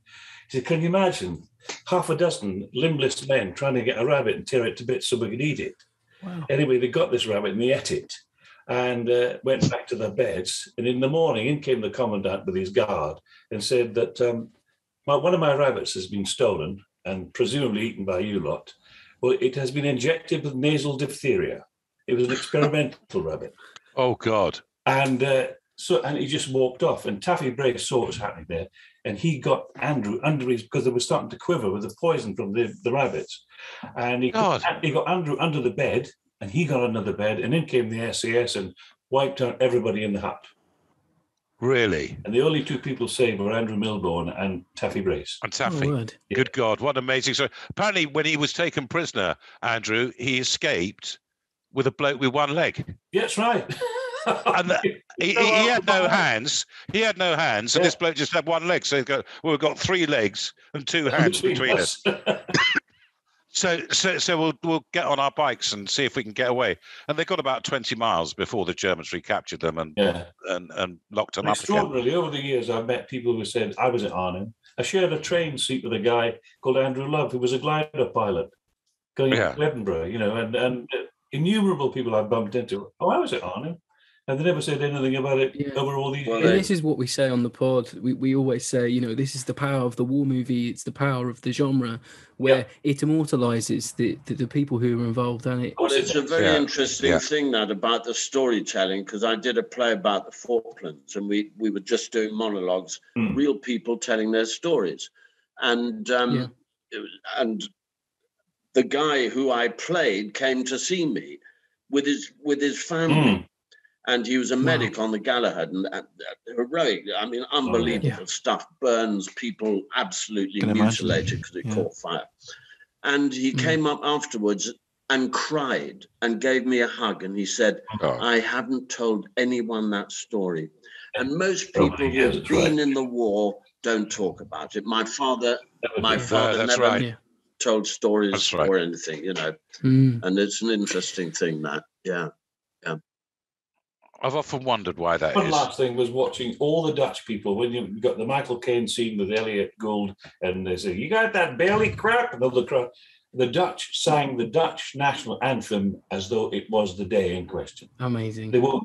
He said, can you imagine half a dozen limbless men trying to get a rabbit and tear it to bits so we could eat it? Wow. Anyway, they got this rabbit and they ate it and went back to their beds. And in the morning, in came the commandant with his guard and said that one of my rabbits has been stolen and presumably eaten by you lot. Well, it has been injected with nasal diphtheria. It was an experimental rabbit. Oh, God. And he just walked off. And Taffy Brace saw what was happening there. And he got Andrew under his, because they were starting to quiver with the poison from the rabbits. And he got Andrew under the bed, and he got under the bed, and in came the SAS and wiped out everybody in the hut. Really? And the only two people saved were Andrew Milbourne and Taffy Brace. And Taffy. Good God, what amazing story. Apparently, when he was taken prisoner, Andrew, he escaped with a bloke with one leg. Yeah, that's right. And he had no hands. He had no hands, and this bloke just had one leg. So we've got 3 legs and 2 hands between us. So we'll get on our bikes and see if we can get away. And they got about 20 miles before the Germans recaptured them and locked them up again. Extraordinarily, over the years, I've met people who said, I was at Arnhem. I shared a train seat with a guy called Andrew Love, who was a glider pilot going to Edinburgh, and innumerable people I've bumped into. Oh, I was at Arnhem. And they never said anything about it over all these years. And this is what we say on the pod. We always say, this is the power of the war movie. It's the power of the genre, where it immortalizes the people who are involved in it. Well, it's a very interesting thing, that, about the storytelling, because I did a play about the Falklands, and we were just doing monologues, real people telling their stories. And the guy who I played came to see me with his family. And he was a medic on the Galahad, and heroic, unbelievable stuff. Burns, people absolutely mutilated because it caught fire. And he came up afterwards and cried and gave me a hug. And he said, I haven't told anyone that story. And most people who have been in the war don't talk about it. My father never told stories or anything, And it's an interesting thing, that, I've often wondered why that One is. last thing was watching all the Dutch people, when you got the Michael Caine scene with Elliot Gould, and they say, "You got that belly crap?" And all the crowd. The Dutch sang the Dutch national anthem as though it was the day in question. Amazing. They were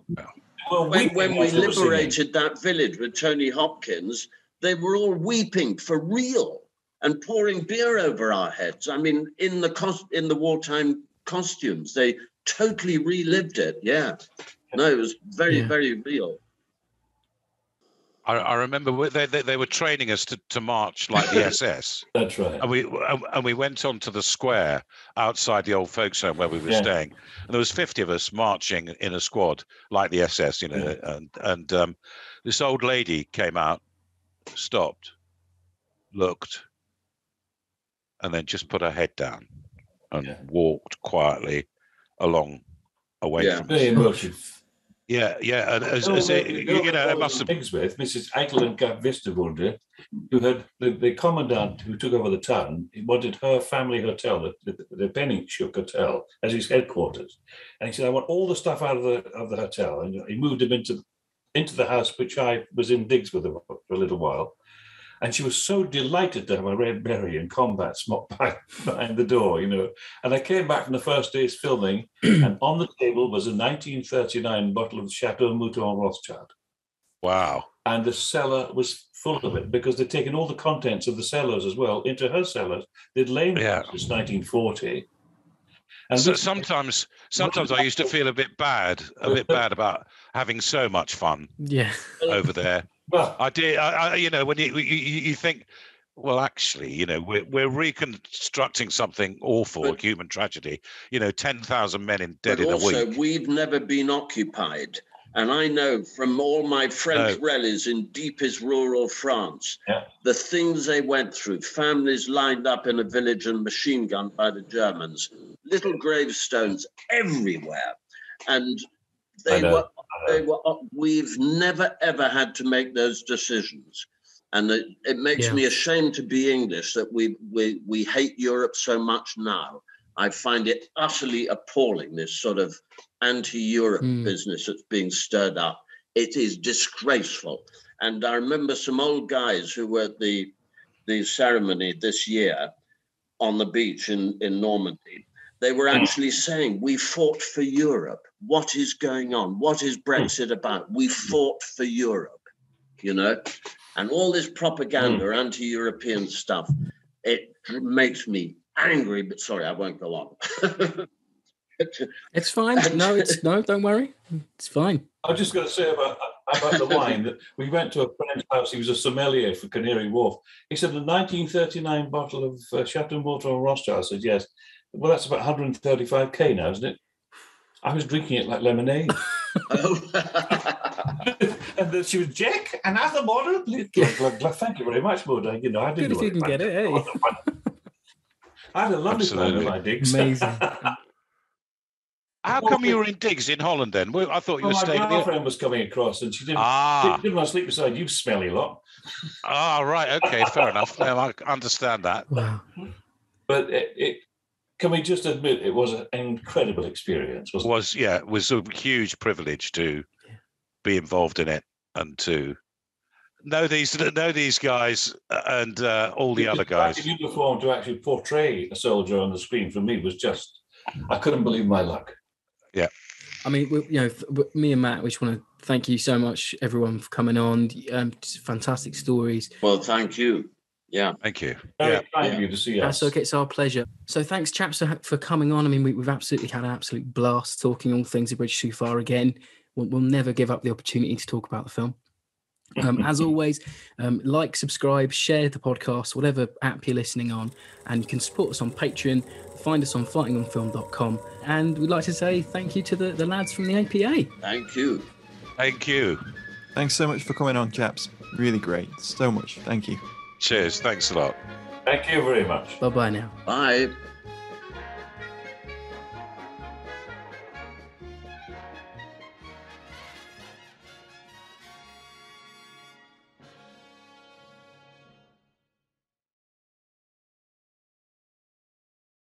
when we liberated that village with Tony Hopkins, they were all weeping for real and pouring beer over our heads. I mean, in the wartime costumes, they totally relived it. Yeah. No, it was very, very real. I remember they were training us to march like the SS. That's right. And we went onto the square outside the old folks home where we were staying, and there was 50 of us marching in a squad like the SS, you know. And this old lady came out, stopped, looked, and then just put her head down and walked quietly along away from us. Very emotive. Yeah, and it must have been with Mrs. Eichel and Cap Westerwolde, who had the commandant who took over the town. He wanted her family hotel, the Penningshoek Hotel, as his headquarters, and he said, "I want all the stuff out of the hotel." And he moved him into the house, which I was in digs with him for a little while. And she was so delighted to have a red berry in combat smoke behind the door, you know. And I came back from the first day's filming, and on the table was a 1939 bottle of Chateau Mouton Rothschild. Wow. And the cellar was full of it because they'd taken all the contents of the cellars as well into her cellars. They'd lain there since 1940. And so sometimes I used to feel a bit bad about having so much fun over there. Well, I did. You know, when you think, well, actually, you know, we're reconstructing something awful, a human tragedy. You know, 10,000 men dead in a week. Also, we've never been occupied, and I know from all my French rallies in deepest rural France, the things they went through. Families lined up in a village and machine gunned by the Germans. Little gravestones everywhere, and we've never ever had to make those decisions, and it makes me ashamed to be English that we hate Europe so much now. I find it utterly appalling, this sort of anti-Europe business that's being stirred up. It is disgraceful. And I remember some old guys who were at the ceremony this year on the beach in Normandy. They were actually saying, "We fought for Europe. What is going on? What is Brexit about? We fought for Europe," you know? And all this propaganda, anti-European stuff, it makes me angry, but sorry, I won't go on. It's fine. No, don't worry. It's fine. I was just going to say about the wine that we went to a friend's house. He was a sommelier for Canary Wharf. He said, "A 1939 bottle of Chateau Mouton Rothschild." I said, "Yes." "Well, that's about 135k now, isn't it?" I was drinking it like lemonade. And then she was, "Jack, another bottle?" "Thank you very much, Mother." You know, I didn't Good if you can get it, eh? I had a lovely time with my digs. Amazing. How come you were in digs in Holland then? I thought you were staying My there. girlfriend was coming across, and she didn't want to sleep beside you, smelly lot. Right. Okay, fair enough. Well, I understand that. Wow. But can we just admit it was an incredible experience? It was a huge privilege to be involved in it and to know these guys and all the other guys. The uniform to actually portray a soldier on the screen for me was just, I couldn't believe my luck. Yeah. I mean, me and Matt, we just want to thank you so much, everyone, for coming on. Fantastic stories. Well, thank you. Yeah. Thank you. Very kind of you to see us. That's okay. It's our pleasure. So thanks, chaps, for coming on. I mean, we've absolutely had an absolute blast talking all things A Bridge Too Far again. We'll never give up the opportunity to talk about the film. As always, like, subscribe, share the podcast, whatever app you're listening on, and you can support us on Patreon. Find us on fightingonfilm.com. And we'd like to say thank you to the lads from the APA. Thank you. Thank you. Thanks so much for coming on, chaps. Really great. So much. Thank you. Cheers. Thanks a lot. Thank you very much. Bye-bye now. Bye.